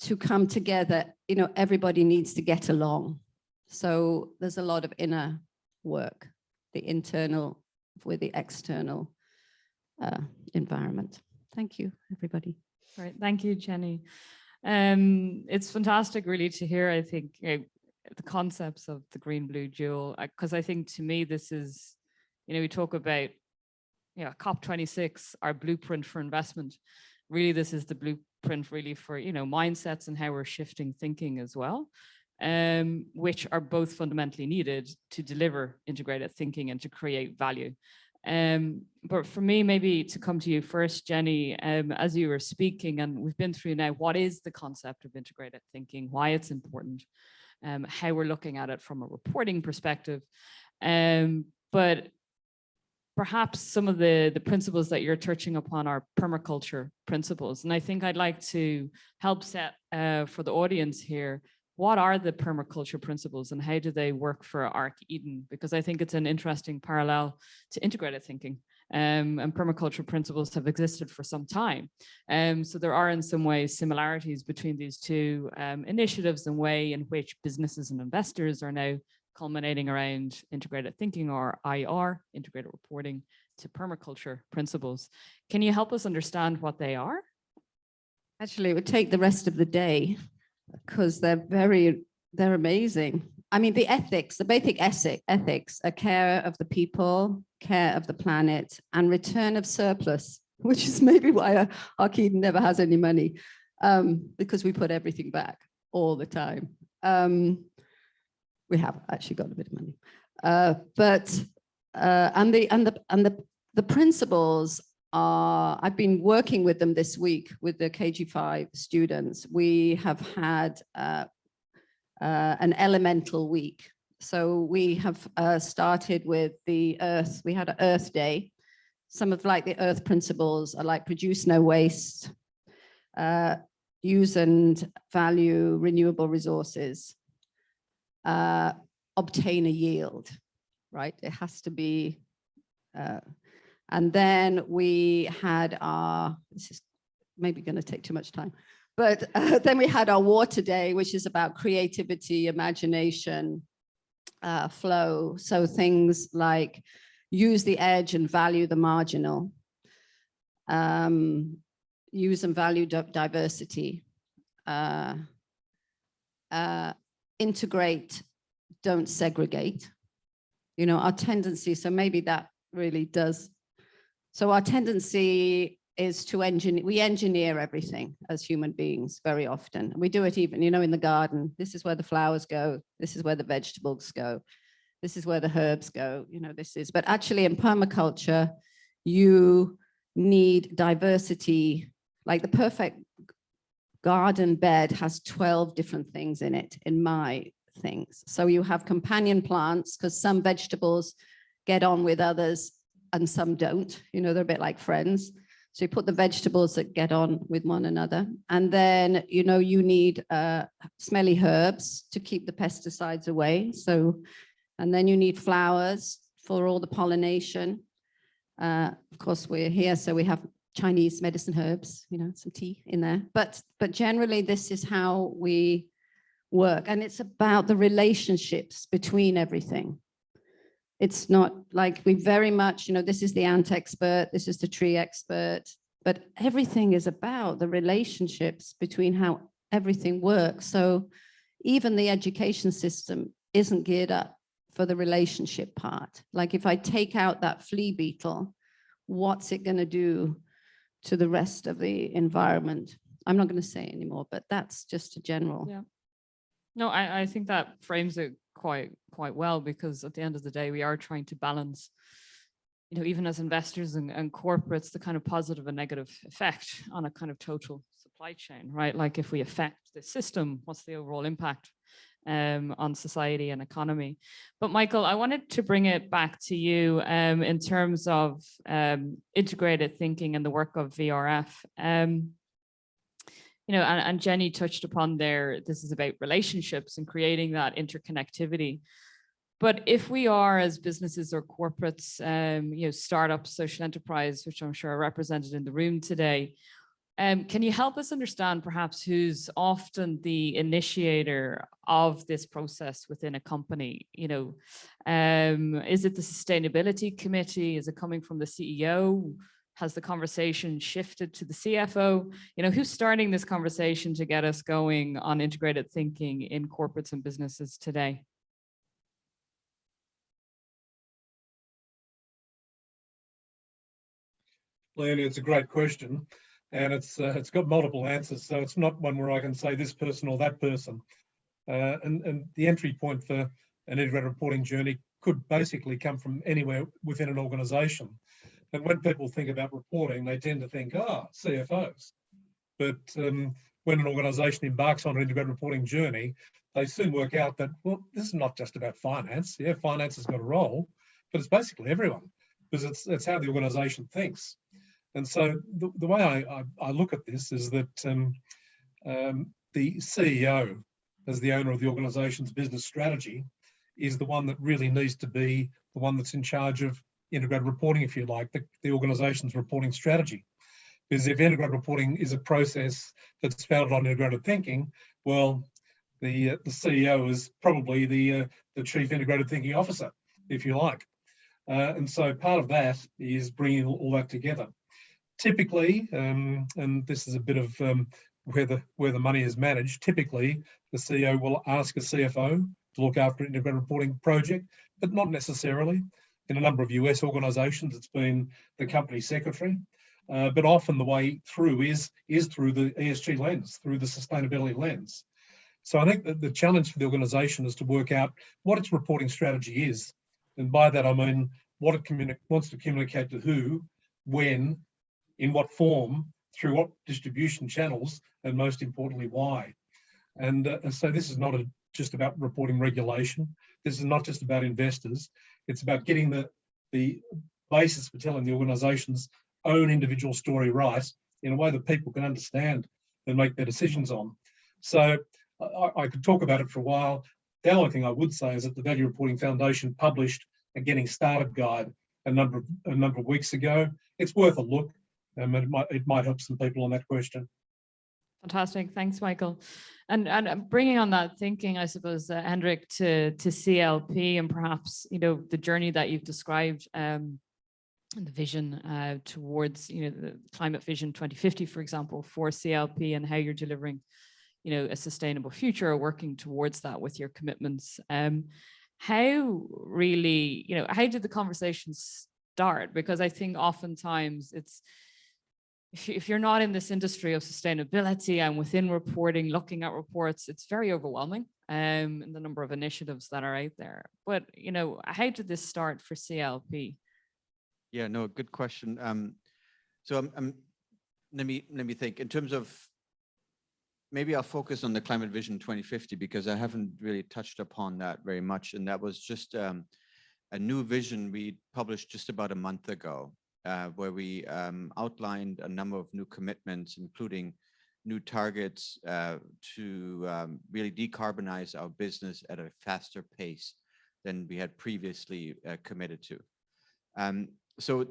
to come together. You know, everybody needs to get along. So there's a lot of inner work, the internal with the external environment. Thank you, everybody. Right, thank you, Jenny. It's fantastic really to hear, I think, the concepts of the green blue jewel, because I think to me this is, you know, we talk about, you know, COP26, our blueprint for investment. Really, this is the blueprint really for, you know, mindsets and how we're shifting thinking as well, which are both fundamentally needed to deliver integrated thinking and to create value. But for me, maybe to come to you first, Jenny, as you were speaking, and we've been through now, what is the concept of integrated thinking, why it's important, how we're looking at it from a reporting perspective. But perhaps some of the principles that you're touching upon are permaculture principles. And I think I'd like to help set for the audience here, what are the permaculture principles and how do they work for Arc Eden? Because I think it's an interesting parallel to integrated thinking. And permaculture principles have existed for some time. So there are in some ways similarities between these two initiatives and way in which businesses and investors are now culminating around integrated thinking, or IR, integrated reporting, to permaculture principles. Can you help us understand what they are? Actually, it would take the rest of the day because they're amazing. I mean, the ethics, the basic ethics are care of the people, care of the planet, and return of surplus, which is maybe why Arc Eden never has any money, because we put everything back all the time. We have actually got a bit of money, the principles are, I've been working with them this week with the KG5 students. We have had an elemental week. So we have started with the Earth. We had an Earth Day. Some of like the Earth principles are like produce no waste, use and value renewable resources, obtain a yield, right? It has to be, and then we had our, this is maybe going to take too much time, but then we had our Water Day, which is about creativity, imagination, flow. So things like use the edge and value the marginal, use and value diversity, integrate, don't segregate. You know, our tendency, so maybe that really does. So our tendency is to engineer everything as human beings very often. We do it even, you know, in the garden. This is where the flowers go. This is where the vegetables go. This is where the herbs go. You know, this is, but actually in permaculture, you need diversity. Like the perfect garden bed has 12 different things in it, in my things. So you have companion plants because some vegetables get on with others and some don't. You know, they're a bit like friends. So you put the vegetables that get on with one another. And then, you know, you need smelly herbs to keep the pesticides away. So, and then you need flowers for all the pollination. Of course, we're here, so we have Chinese medicine herbs, you know, some tea in there. But generally, this is how we work. And it's about the relationships between everything. It's not like we very much, you know, this is the ant expert, this is the tree expert, but everything is about the relationships between how everything works. So even the education system isn't geared up for the relationship part. Like if I take out that flea beetle, what's it going to do to the rest of the environment? I'm not going to say anymore, but that's just a general. Yeah. No, I think that frames it quite well, because at the end of the day, we are trying to balance, you know, even as investors and corporates, the kind of positive and negative effect on a kind of total supply chain, right? Like if we affect the system, what's the overall impact on society and economy? But Michael, I wanted to bring it back to you in terms of integrated thinking and the work of VRF. You know, and Jenny touched upon there, this is about relationships and creating that interconnectivity. But if we are, as businesses or corporates, you know, startups, social enterprise, which I'm sure are represented in the room today, can you help us understand perhaps who's often the initiator of this process within a company? You know, is it the sustainability committee? Is it coming from the CEO? Has the conversation shifted to the CFO? You know, who's starting this conversation to get us going on integrated thinking in corporates and businesses today? Leonie, it's a great question, and it's got multiple answers. So it's not one where I can say this person or that person. And the entry point for an integrated reporting journey could basically come from anywhere within an organisation. And when people think about reporting, they tend to think, CFOs. But when an organisation embarks on an integrated reporting journey, they soon work out that, well, this is not just about finance. Yeah, finance has got a role, but it's basically everyone. because it's how the organisation thinks. And so the way I look at this is that the CEO, as the owner of the organisation's business strategy, is the one that really needs to be the one that's in charge of integrated reporting, if you like, the organisation's reporting strategy. Because if integrated reporting is a process that's founded on integrated thinking, well, the CEO is probably the chief integrated thinking officer, if you like. And so part of that is bringing all that together. Typically, and this is a bit of where the money is managed, typically the CEO will ask a CFO to look after an integrated reporting project, but not necessarily. In a number of US organisations, it's been the company secretary, but often the way through is through the ESG lens, through the sustainability lens. So I think that the challenge for the organisation is to work out what its reporting strategy is. And by that, I mean what it wants to communicate to who, when, in what form, through what distribution channels, and most importantly, why. And so this is not just about reporting regulation. This is not just about investors. It's about getting the basis for telling the organisation's own individual story right in a way that people can understand and make their decisions on. So I could talk about it for a while. The only thing I would say is that the Value Reporting Foundation published a Getting Started guide a number of weeks ago. It's worth a look. It might help some people on that question. Fantastic. Thanks, Michael. And bringing on that thinking, I suppose, Hendrik, to CLP and perhaps, the journey that you've described, and the vision towards, the Climate Vision 2050, for example, for CLP, and how you're delivering, a sustainable future, or working towards that with your commitments. How really, how did the conversations start? Because I think oftentimes it's, if you're not in this industry of sustainability and within reporting, looking at reports, it's very overwhelming, in the number of initiatives that are out there. But, how did this start for CLP? Yeah, no, good question. So let me think in terms of, maybe I'll focus on the Climate Vision 2050, because I haven't really touched upon that very much. And that was just a new vision we published just about a month ago, where we outlined a number of new commitments, including new targets to really decarbonize our business at a faster pace than we had previously committed to. So,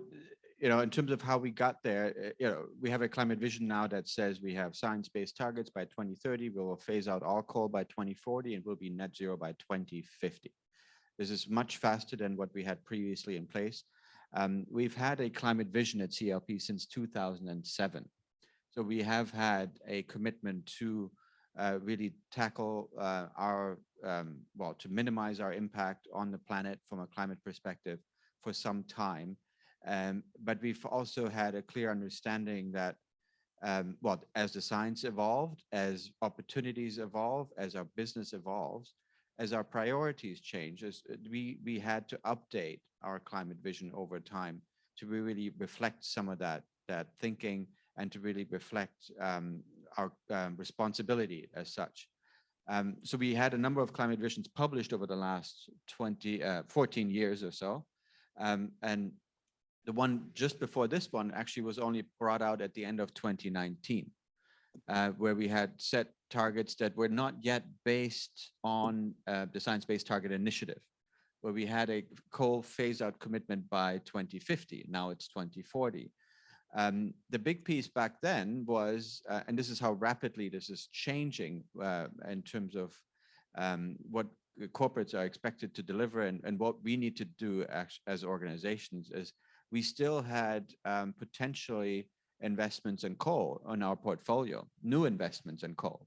in terms of how we got there, we have a climate vision now that says we have science-based targets by 2030. We will phase out all coal by 2040, and we'll be net zero by 2050. This is much faster than what we had previously in place. We've had a climate vision at CLP since 2007. So we have had a commitment to really tackle to minimize our impact on the planet from a climate perspective for some time. But we've also had a clear understanding that, as the science evolved, as opportunities evolve, as our business evolves, as our priorities change, we had to update our climate vision over time to really reflect some of that thinking, and to really reflect our responsibility as such. So we had a number of climate visions published over the last 14 years or so. And the one just before this one actually was only brought out at the end of 2019, where we had set targets that were not yet based on the Science-Based Target Initiative, where we had a coal phase-out commitment by 2050. Now it's 2040. The big piece back then was, and this is how rapidly this is changing in terms of what corporates are expected to deliver, and what we need to do as organizations, is we still had potentially investments in coal on our portfolio, new investments in coal.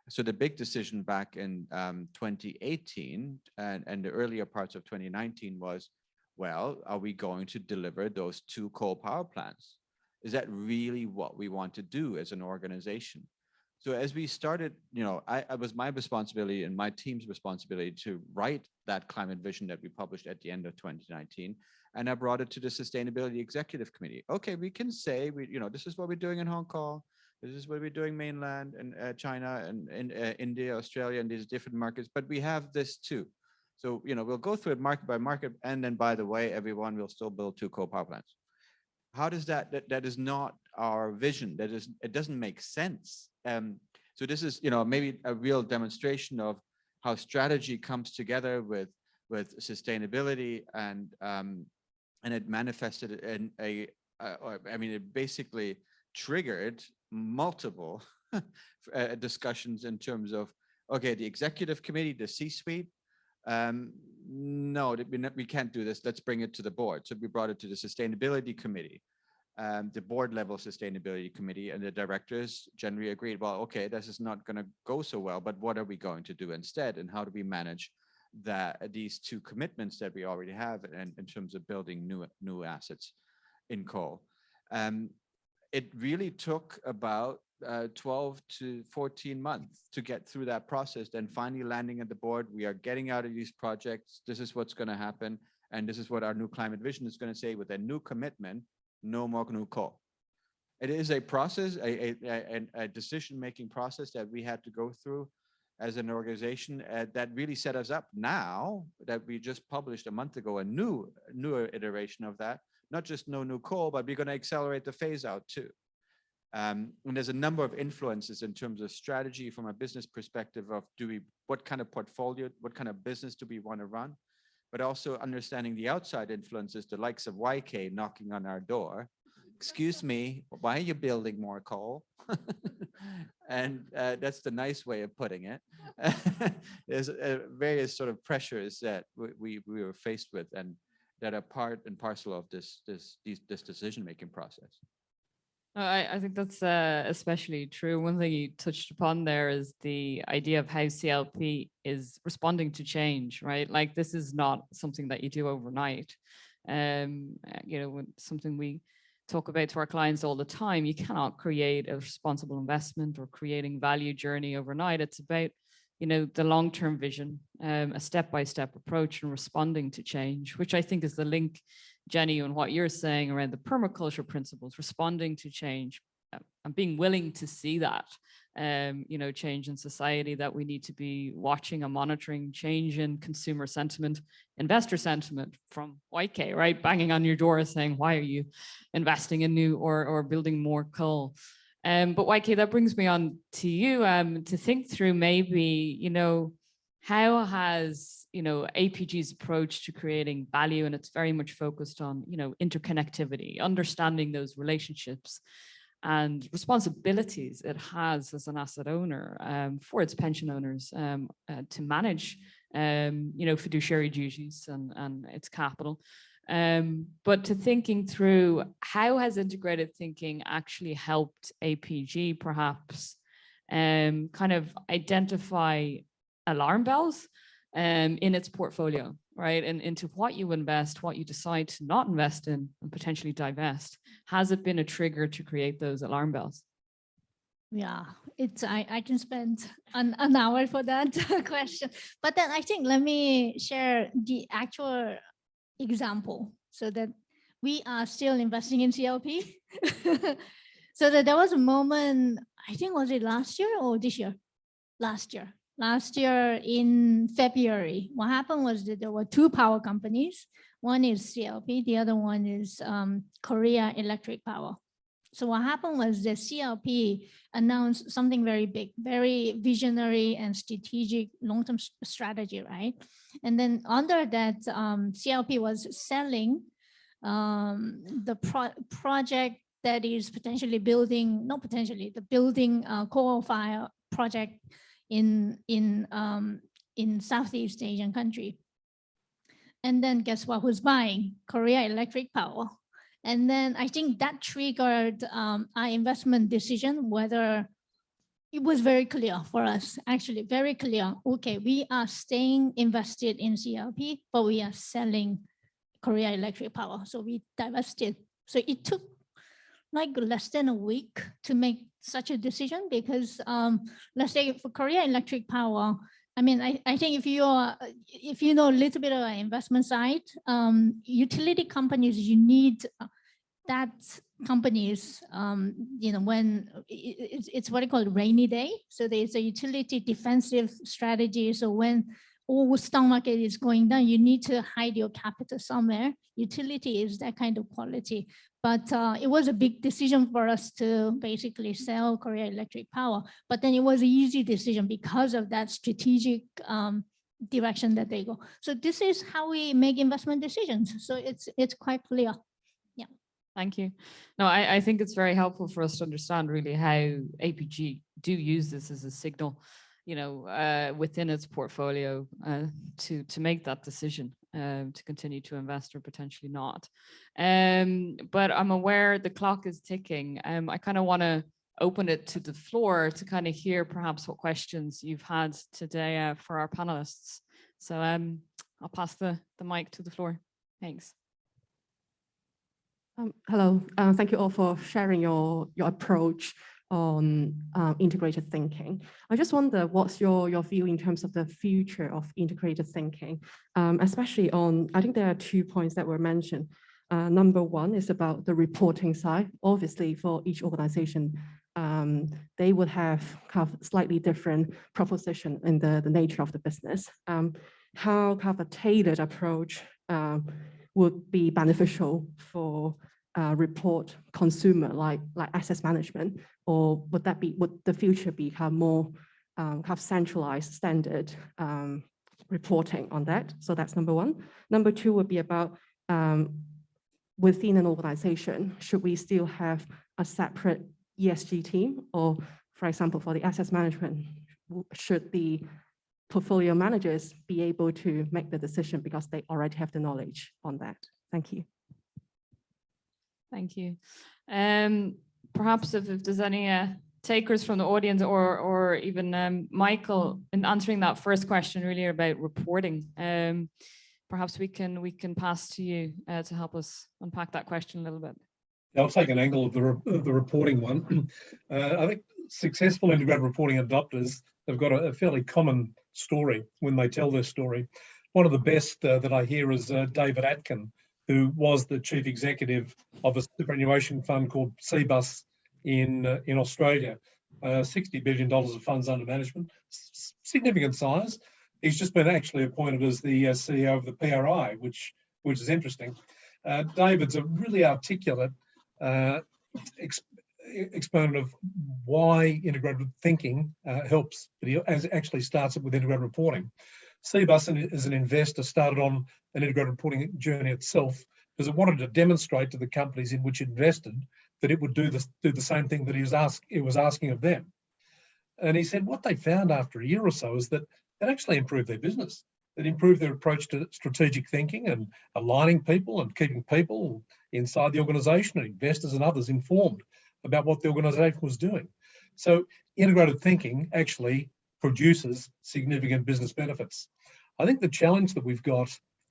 So the big decision back in 2018 and the earlier parts of 2019 was, well, are we going to deliver those 2 coal power plants? Is that really what we want to do as an organization? So as we started, it was my responsibility and my team's responsibility to write that climate vision that we published at the end of 2019. And I brought it to the Sustainability Executive Committee. Okay, we can say, this is what we're doing in Hong Kong. This is what we're doing mainland and China and India, Australia, and these different markets. But we have this too. So, we'll go through it market by market. And then, by the way, everyone will still build 2 coal power plants. How does that is not our vision. It doesn't make sense. So this is, maybe a real demonstration of how strategy comes together with sustainability, and it manifested in it basically triggered multiple discussions in terms of, okay, the executive committee, the C-suite, no, we can't do this. Let's bring it to the board. So we brought it to the sustainability committee, the board level sustainability committee, and the directors generally agreed, well, okay, this is not going to go so well, but what are we going to do instead? And how do we manage these 2 commitments that we already have in terms of building new assets in coal? It really took about 12 to 14 months to get through that process, then finally landing at the board. We are getting out of these projects. This is what's going to happen. And this is what our new climate vision is going to say with a new commitment: no more new coal. It is a process, a decision-making process that we had to go through as an organization that really set us up now that we just published a month ago, a newer iteration of that. Not just no new coal, but we're going to accelerate the phase out too. And there's a number of influences in terms of strategy from a business perspective of what kind of portfolio, what kind of business do we want to run, but also understanding the outside influences, the likes of YK knocking on our door. Excuse me, why are you building more coal? And that's the nice way of putting it. There's various sort of pressures that we were faced with, and that are part and parcel of this decision-making process. I think that's especially true. One thing you touched upon there is the idea of how CLP is responding to change, right? Like, this is not something that you do overnight. When something we talk about to our clients all the time, you cannot create a responsible investment or creating value journey overnight. It's about the long-term vision, a step-by-step approach and responding to change, which I think is the link, Jenny, and what you're saying around the permaculture principles, responding to change and being willing to see that, change in society, that we need to be watching and monitoring change in consumer sentiment, investor sentiment from YK, right? Banging on your door saying, why are you investing in new or building more coal? But YK, that brings me on to you to think through maybe, how has, APG's approach to creating value, and it's very much focused on, interconnectivity, understanding those relationships and responsibilities it has as an asset owner for its pension owners to manage, fiduciary duties and its capital. But to thinking through, how has integrated thinking actually helped APG perhaps kind of identify alarm bells in its portfolio, right? And into what you invest, what you decide to not invest in and potentially divest. Has it been a trigger to create those alarm bells? Yeah, I can spend an hour for that question. But then I think let me share the actual example so that we are still investing in CLP. So that there was a moment, I think, was it last year or this year? Last year in February, what happened was that there were 2 power companies. One is CLP, the other one is Korea Electric Power. So what happened was that CLP announced something very big, very visionary and strategic long-term strategy, right? And then under that, CLP was selling the project that is potentially building, not potentially, the building coal-fired project in Southeast Asian country. And then guess what, who's buying? Korea Electric Power. And then I think that triggered our investment decision, whether it was very clear for us, actually very clear. Okay, we are staying invested in CLP, but we are selling Korea Electric Power. So we divested. So it took like less than a week to make such a decision because let's say for Korea Electric Power, I mean, I think if you know a little bit of an investment side, utility companies, you need that companies, when it's what I call rainy day. So there's a utility defensive strategy. So when or stock market is going down, you need to hide your capital somewhere. Utility is that kind of quality. But it was a big decision for us to basically sell Korea Electric Power. But then it was an easy decision because of that strategic direction that they go. So this is how we make investment decisions. So it's quite clear. Yeah. Thank you. No, I think it's very helpful for us to understand really how APG do use this as a signal, you know, within its portfolio to make that decision to continue to invest or potentially not. But I'm aware the clock is ticking. I kind of want to open it to the floor to kind of hear perhaps what questions you've had today for our panelists. So I'll pass the mic to the floor. Thanks. Hello, thank you all for sharing your approach on integrated thinking. I just wonder what's your view in terms of the future of integrated thinking, especially on, I think there are 2 points that were mentioned. Number one is about the reporting side. Obviously, for each organization, they would have slightly different proposition in the nature of the business. How a tailored approach would be beneficial for report consumer like asset management, or would the future become more centralized standard reporting on that? So that's number one. Number two would be about within an organization, should we still have a separate ESG team, or for example, for the asset management, should the portfolio managers be able to make the decision because they already have the knowledge on that? Thank you. Thank you. Perhaps if there's any takers from the audience or even Michael, in answering that first question really about reporting, perhaps we can pass to you to help us unpack that question a little bit. I'll take an angle of the reporting one. I think successful integrated reporting adopters have got a fairly common story when they tell their story. One of the best that I hear is David Atkin, who was the chief executive of a superannuation fund called CBUS in Australia. $60 billion of funds under management, significant size. He's just been actually appointed as the CEO of the PRI, which is interesting. David's a really articulate exponent of why integrated thinking helps, but he actually starts it with integrated reporting. CBUS as an investor started on an integrated reporting journey itself because it wanted to demonstrate to the companies in which it invested that it would do the same thing that it was asking of them. And he said what they found after a year or so is that it actually improved their business. It improved their approach to strategic thinking and aligning people and keeping people inside the organisation and investors and others informed about what the organisation was doing. So integrated thinking actually produces significant business benefits. I think the challenge that we've got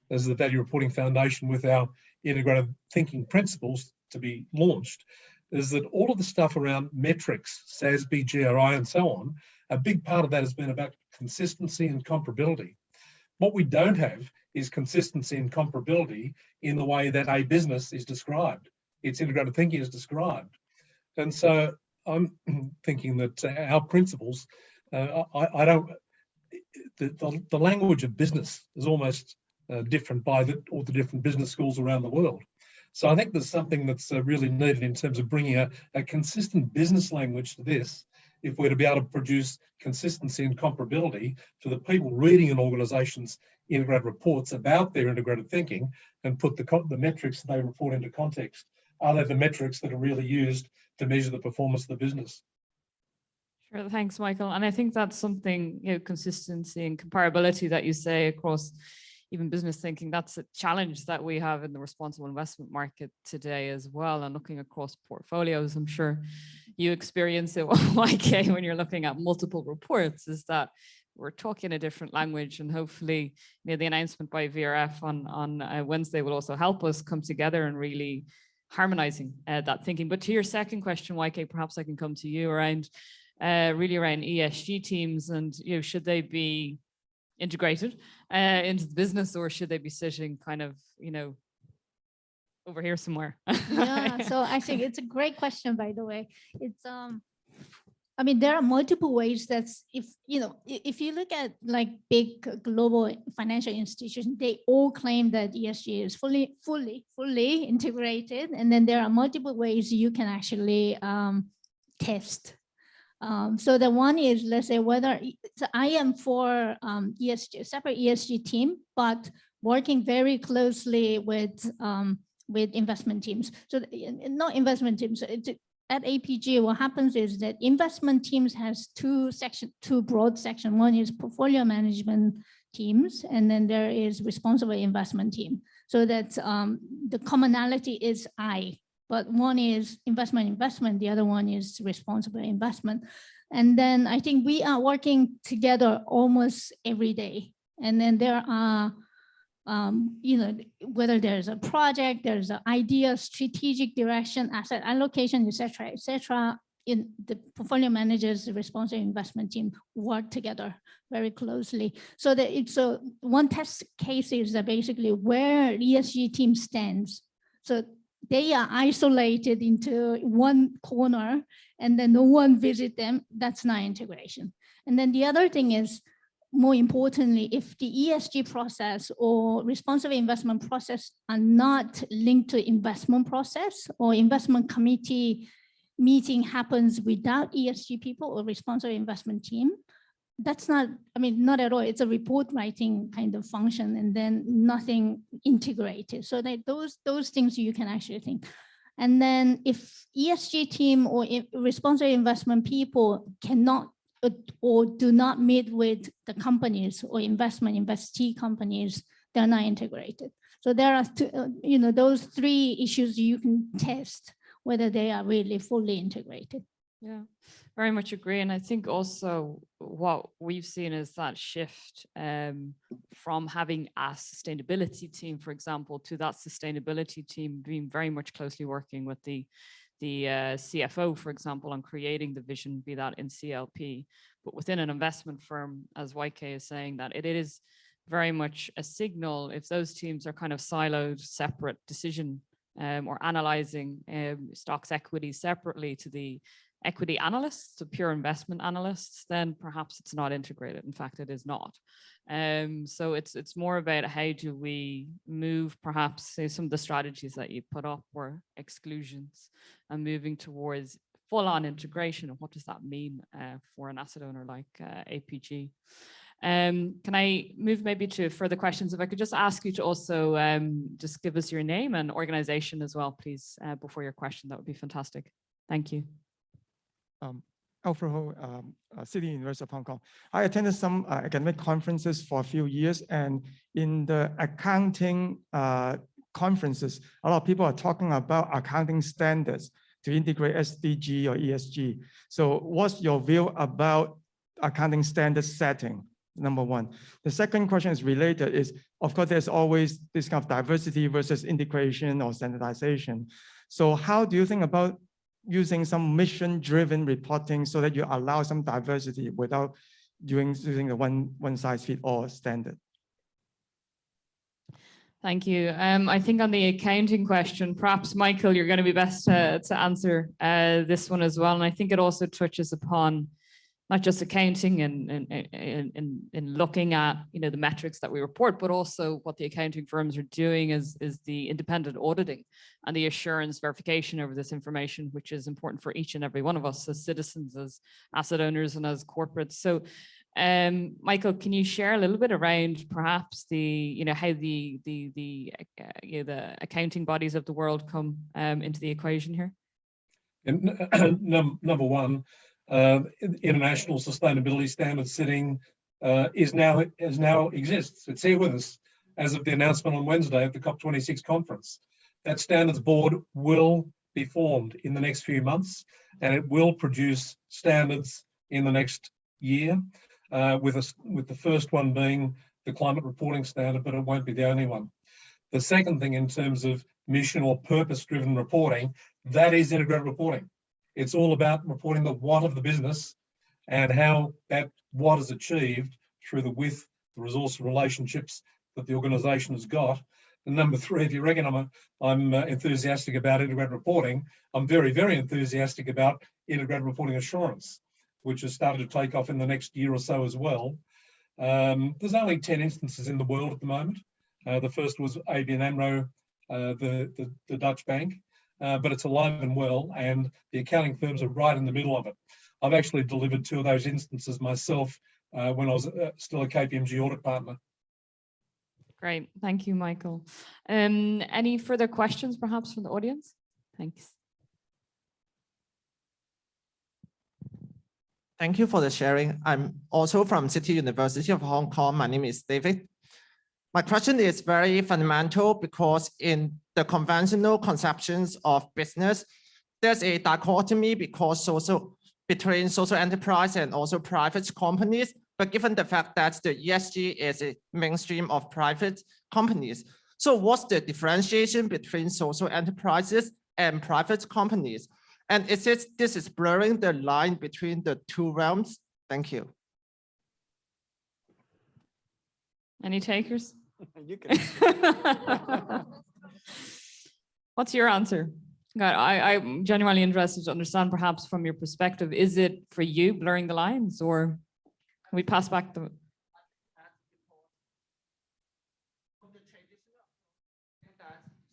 as the Value Reporting Foundation with our integrated thinking principles to be launched is that all of the stuff around metrics, SASB, GRI and so on, a big part of that has been about consistency and comparability. What we don't have is consistency and comparability in the way that a business is described. Its integrated thinking is described. And so I'm thinking that our principles, the language of business is almost different by all the different business schools around the world. So I think there's something that's really needed in terms of bringing a consistent business language to this, if we're to be able to produce consistency and comparability to the people reading an organisation's integrated reports about their integrated thinking and put the metrics that they report into context. Are they the metrics that are really used to measure the performance of the business? Sure, thanks, Michael. And I think that's something, you know, consistency and comparability that you say across even business thinking, that's a challenge that we have in the responsible investment market today as well. And looking across portfolios, I'm sure you experience it, YK, when you're looking at multiple reports, is that we're talking a different language. And hopefully, you know, the announcement by VRF on Wednesday will also help us come together and really harmonizing that thinking. But to your second question, YK, perhaps I can come to you around really around ESG teams and, you know, should they be integrated into the business, or should they be sitting kind of, you know, over here somewhere? Yeah, so I think it's a great question, by the way. It's I mean, there are multiple ways that's if you look at like big global financial institutions, they all claim that ESG is fully integrated. And then there are multiple ways you can actually test. So the one is, let's say whether so I am for ESG, separate ESG team, but working very closely with investment teams. So not investment teams. At APG, what happens is that investment teams has two broad sections. One is portfolio management teams, and then there is responsible investment team. So that the commonality is but one is investment, the other one is responsible investment. And then I think we are working together almost every day. And then there are, whether there's a project, there's an idea, strategic direction, asset allocation, et cetera, in the portfolio managers, the responsible investment team work together very closely. So that it's one test case is that basically where ESG team stands. So they are isolated into one corner and then no one visit them. That's not integration. And then the other thing is, more importantly, if the ESG process or responsible investment process are not linked to investment process, or investment committee meeting happens without ESG people or responsible investment team, that's not, I mean, not at all. It's a report writing kind of function and then nothing integrated. So that those things you can actually think. And then if ESG team or responsible investment people cannot or do not meet with the companies or investee companies, they're not integrated. So there are those three issues you can test whether they are really fully integrated. Yeah, very much agree. And I think also what we've seen is that shift from having a sustainability team, for example, to that sustainability team being very much closely working with the CFO, for example, on creating the vision, be that in CLP, but within an investment firm, as YK is saying, that it is very much a signal if those teams are kind of siloed, separate decision or analyzing stocks equity separately to the equity analysts, the pure investment analysts, then perhaps it's not integrated. In fact, it is not. So it's more about how do we move perhaps say some of the strategies that you put up were exclusions and moving towards full-on integration. And what does that mean for an asset owner like APG? Can I move maybe to further questions? If I could just ask you to also just give us your name and organization as well, please, before your question, that would be fantastic. Thank you. Alfred Ho, City University of Hong Kong. I attended some academic conferences for a few years, and in the accounting conferences, a lot of people are talking about accounting standards to integrate SDG or ESG. So what's your view about accounting standard setting? Number one. The second question is related is, of course, there's always this kind of diversity versus integration or standardization. So how do you think about using some mission-driven reporting so that you allow some diversity without using the one-size-fits-all standard? Thank you. I think on the accounting question, perhaps Michael, you're going to be best to answer this one as well. And I think it also touches upon not just accounting and looking at the metrics that we report, but also what the accounting firms are doing is the independent auditing and the assurance verification over this information, which is important for each and every one of us as citizens, as asset owners, and as corporates. So, Michael, can you share a little bit around perhaps the how the accounting bodies of the world come into the equation here? Number one. International sustainability standards setting now exists. It's here with us as of the announcement on Wednesday at the COP26 conference. That standards board will be formed in the next few months, and it will produce standards in the next year, with the first one being the climate reporting standard, but it won't be the only one. The second thing in terms of mission or purpose-driven reporting, that is integrated reporting. It's all about reporting the what of the business and how that what is achieved through the with, the resource relationships that the organisation has got. And number three, if you reckon I'm enthusiastic about integrated reporting, I'm very, very enthusiastic about integrated reporting assurance. which has started to take off in the next year or so as well. There's only 10 instances in the world at the moment. The first was ABN AMRO, the Dutch bank, but it's alive and well, and the accounting firms are right in the middle of it. I've actually delivered 2 of those instances myself when I was still a KPMG audit partner. Great, thank you, Michael. Any further questions perhaps from the audience? Thanks. Thank you for the sharing. I'm also from City University of Hong Kong. My name is David. My question is very fundamental because in the conventional conceptions of business, there's a dichotomy between social enterprise and also private companies. But given the fact that the ESG is a mainstream of private companies, so what's the differentiation between social enterprises and private companies? And this is blurring the line between the two realms? Thank you. Any takers? You can. What's your answer? God, I'm genuinely interested to understand perhaps from your perspective, is it for you blurring the lines, or can we pass back the...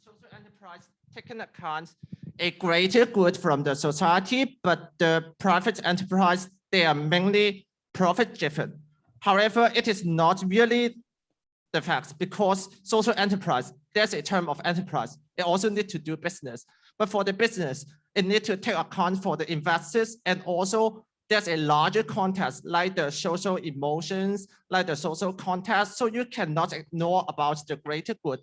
Social enterprise taking account a greater good from the society, but the private enterprise, they are mainly profit-driven. However, it is not really the fact, because social enterprise, there's a term of enterprise. It also needs to do business. But for the business, it needs to take account for the investors, and also there's a larger context like the social emotions, like the social context. So you cannot ignore about the greater good.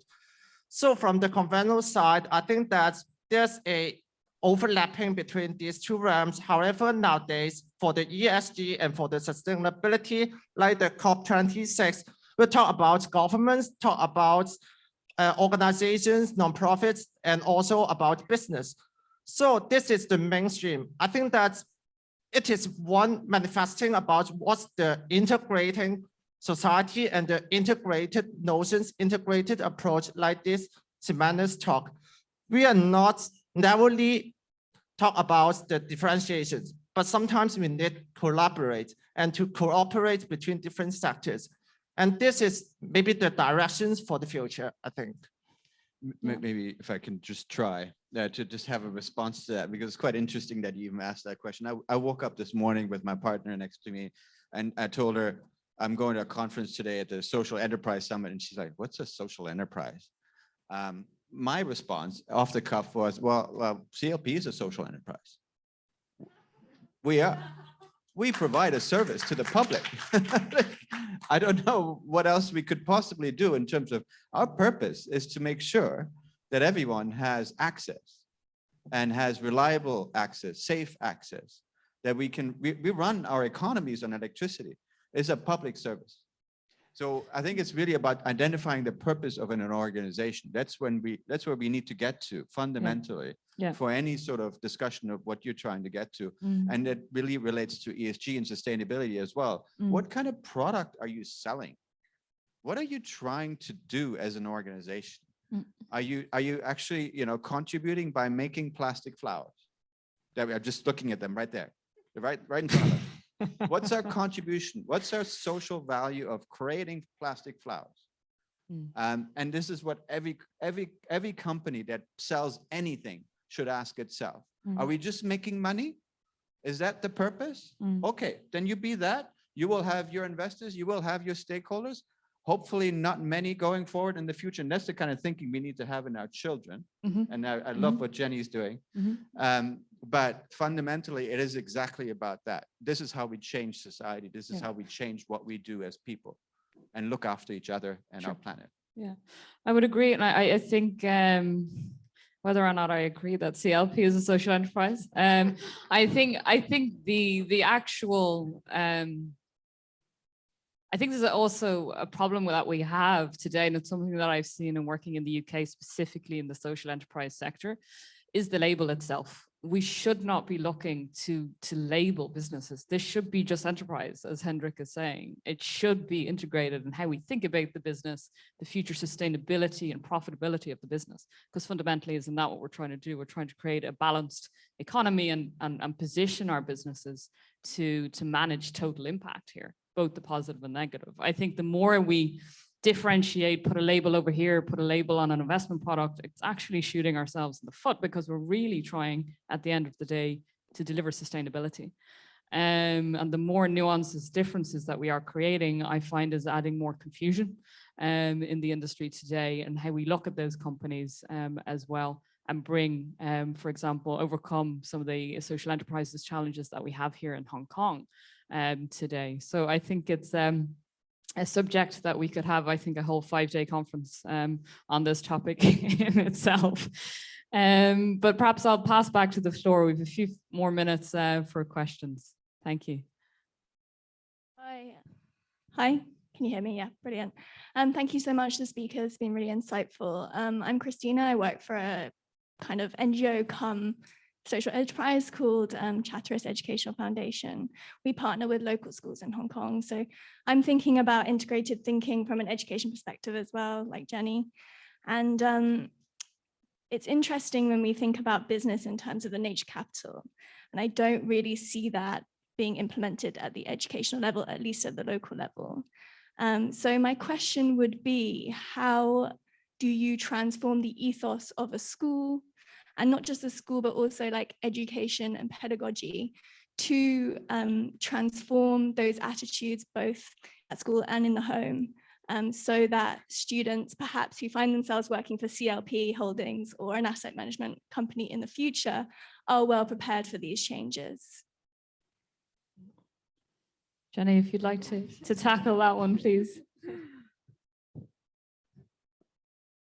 So from the conventional side, I think that there's a overlapping between these two realms. However, nowadays for the ESG and for the sustainability, like the COP26, we talk about governments, talk about organizations, nonprofits, and also about business. So this is the mainstream. I think that it is one manifesting about what's the integrating society and the integrated notions, integrated approach like this Simane's talk. We are not narrowly talk about the differentiations, but sometimes we need to collaborate and to cooperate between different sectors. And this is maybe the directions for the future, I think. Maybe if I can just try to just have a response to that, because it's quite interesting that you even asked that question. I woke up this morning with my partner next to me, and I told her, I'm going to a conference today at the Social Enterprise Summit. And she's like, what's a social enterprise? My response off the cuff was, well, CLP is a social enterprise. We provide a service to the public. I don't know what else we could possibly do in terms of our purpose is to make sure that everyone has access and has reliable access, safe access, that we run our economies on electricity. It's a public service. So I think it's really about identifying the purpose of an organization. That's where we need to get to fundamentally for any sort of discussion of what you're trying to get to. And it really relates to ESG and sustainability as well. What kind of product are you selling? What are you trying to do as an organization? Are you actually, contributing by making plastic flowers? That we are just looking at them right there, right in front of us. What's our contribution? What's our social value of creating plastic flowers? And this is what every company that sells anything should ask itself. Are we just making money? Is that the purpose? Okay, then you be that. You will have your investors, you will have your stakeholders, hopefully not many going forward in the future. And that's the kind of thinking we need to have in our children. And I love what Jenny's doing. But fundamentally, it is exactly about that. This is how we change society. This is how we change what we do as people and look after each other and our planet. Yeah, I would agree. And I think whether or not I agree that CLP is a social enterprise, I think the actual, I think there's also a problem that we have today, and it's something that I've seen in working in the UK, specifically in the social enterprise sector, is the label itself. we should not be looking to label businesses. This should be just enterprise, as Hendrik is saying. It should be integrated in how we think about the business, the future sustainability and profitability of the business, because fundamentally isn't that what we're trying to do? We're trying to create a balanced economy and position our businesses to manage total impact here, both the positive and negative. I think the more we differentiate, put a label over here, put a label on an investment product, it's actually shooting ourselves in the foot, because we're really trying at the end of the day to deliver sustainability. And the more nuances, differences that we are creating, I find is adding more confusion in the industry today, and how we look at those companies as well, and bring, for example, overcome some of the social enterprises challenges that we have here in Hong Kong today. So I think it's a subject that we could have, I think, a whole 5-day conference on this topic in itself. But perhaps I'll pass back to the floor. We have a few more minutes for questions. Thank you. Hi, can you hear me? Yeah, brilliant. Thank you so much. The speaker has been really insightful. I'm Christina. I work for a kind of NGO come social enterprise called Chatteris Educational Foundation. We partner with local schools in Hong Kong. So I'm thinking about integrated thinking from an education perspective as well, like Jenny. And it's interesting when we think about business in terms of the nature capital. And I don't really see that being implemented at the educational level, at least at the local level. So my question would be, how do you transform the ethos of a school, and not just a school, but also like education and pedagogy, to transform those attitudes both at school and in the home, so that students perhaps who find themselves working for CLP Holdings or an asset management company in the future are well prepared for these changes? Jenny, if you'd like to tackle that one, please.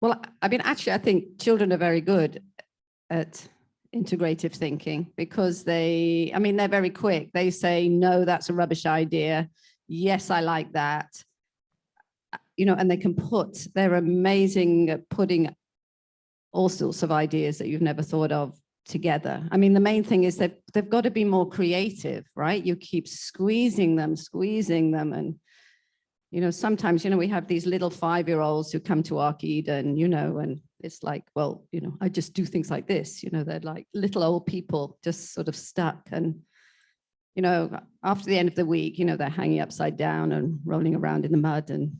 Well, I mean, actually, I think children are very good at integrative thinking, because they're very quick. They say, no, that's a rubbish idea. Yes, I like that. And they can they're amazing at putting all sorts of ideas that you've never thought of together. I mean, the main thing is they've got to be more creative, right? You keep squeezing them. And, sometimes, we have these little 5-year-olds who come to Arcade and, and it's like, well, I just do things like this, they're like little old people just sort of stuck. And, after the end of the week, they're hanging upside down and rolling around in the mud and,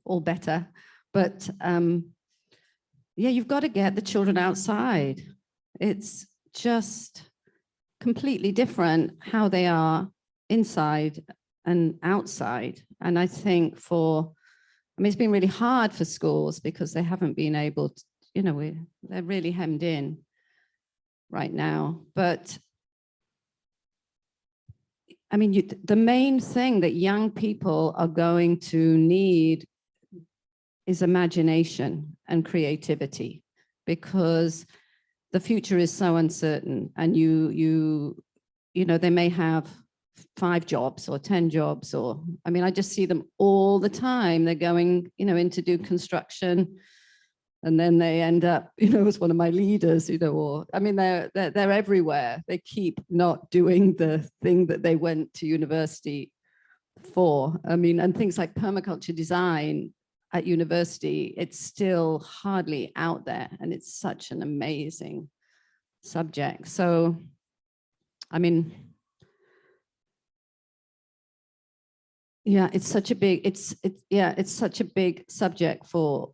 all better. But yeah, you've got to get the children outside. It's just completely different how they are inside and outside. And I think it's been really hard for schools because they haven't been able to, they're really hemmed in right now. But I mean, the main thing that young people are going to need is imagination and creativity, because the future is so uncertain, and they may have 5 jobs or 10 jobs, or, I mean, I just see them all the time. They're going, in to do construction, and then they end up, as one of my leaders, or, I mean, they're everywhere. They keep not doing the thing that they went to university for. I mean, and things like permaculture design at university, it's still hardly out there, and it's such an amazing subject. So, I mean, yeah, it's such a big subject for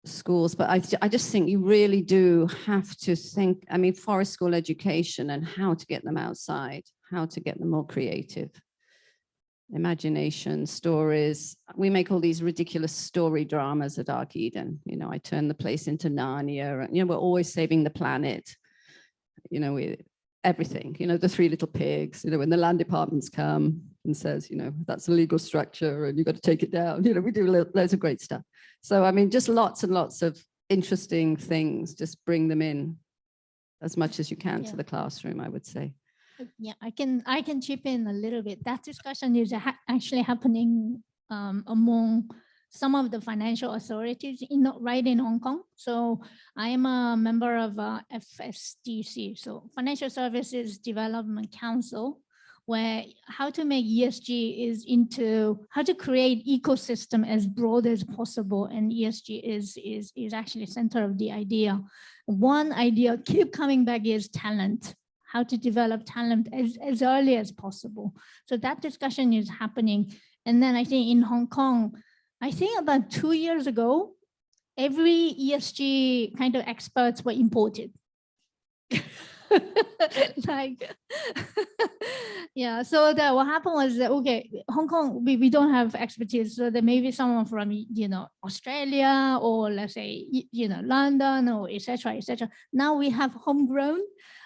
schools, but I just think you really do have to think, I mean, forest school education and how to get them outside, how to get them more creative. Imagination, stories. We make all these ridiculous story dramas at Arc Eden. I turn the place into Narnia, and, we're always saving the planet. Everything, the 3 little pigs, when the land departments come and says, that's a legal structure and you've got to take it down. We do loads of great stuff. So, I mean, just lots and lots of interesting things, just bring them in as much as you can to the classroom, I would say. Yeah, I can chip in a little bit. That discussion is actually happening among some of the financial authorities right in Hong Kong. So I am a member of FSDC, so Financial Services Development Council, where how to make ESG is into how to create ecosystem as broad as possible, and ESG is actually center of the idea. One idea keep coming back is talent, how to develop talent as early as possible. So that discussion is happening. And then I think in Hong Kong, I think about 2 years ago, every ESG kind of experts were imported. Like, yeah, so that what happened was that, okay, Hong Kong, we don't have expertise. So there may be someone from, Australia, or let's say, London, or et cetera, et cetera. Now we have homegrown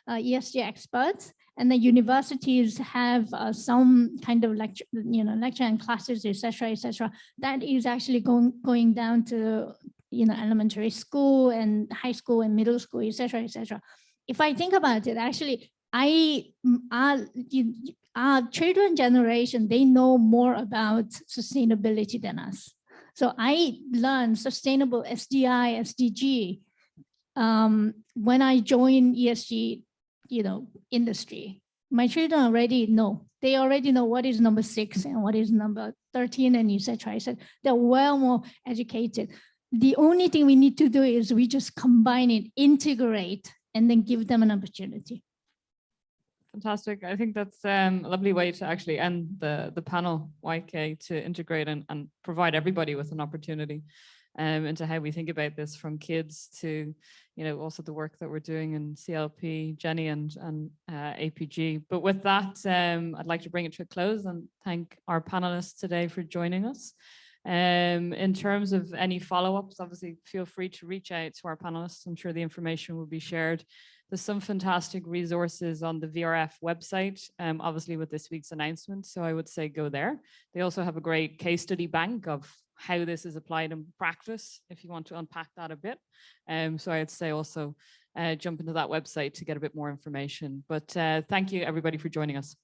ESG experts, and the universities have some kind of lecture and classes, et cetera, that is actually going down to, elementary school and high school and middle school, et cetera, et cetera. If I think about it, actually, our children generation, they know more about sustainability than us. So I learned sustainable SDI, SDG when I joined ESG, industry. My children already know. They already know what is number 6 and what is number 13 and et cetera. I said they're well more educated. The only thing we need to do is we just combine it, integrate, and then give them an opportunity. Fantastic. I think that's a lovely way to actually end the panel, YK, to integrate and provide everybody with an opportunity into how we think about this, from kids to, also the work that we're doing in CLP, Jenny, and APG. But with that, I'd like to bring it to a close and thank our panelists today for joining us. In terms of any follow-ups, obviously feel free to reach out to our panelists. I'm sure the information will be shared. There's some fantastic resources on the VRF website, obviously with this week's announcement. So I would say go there. They also have a great case study bank of how this is applied in practice, if you want to unpack that a bit. So I'd say also jump into that website to get a bit more information. But thank you everybody for joining us.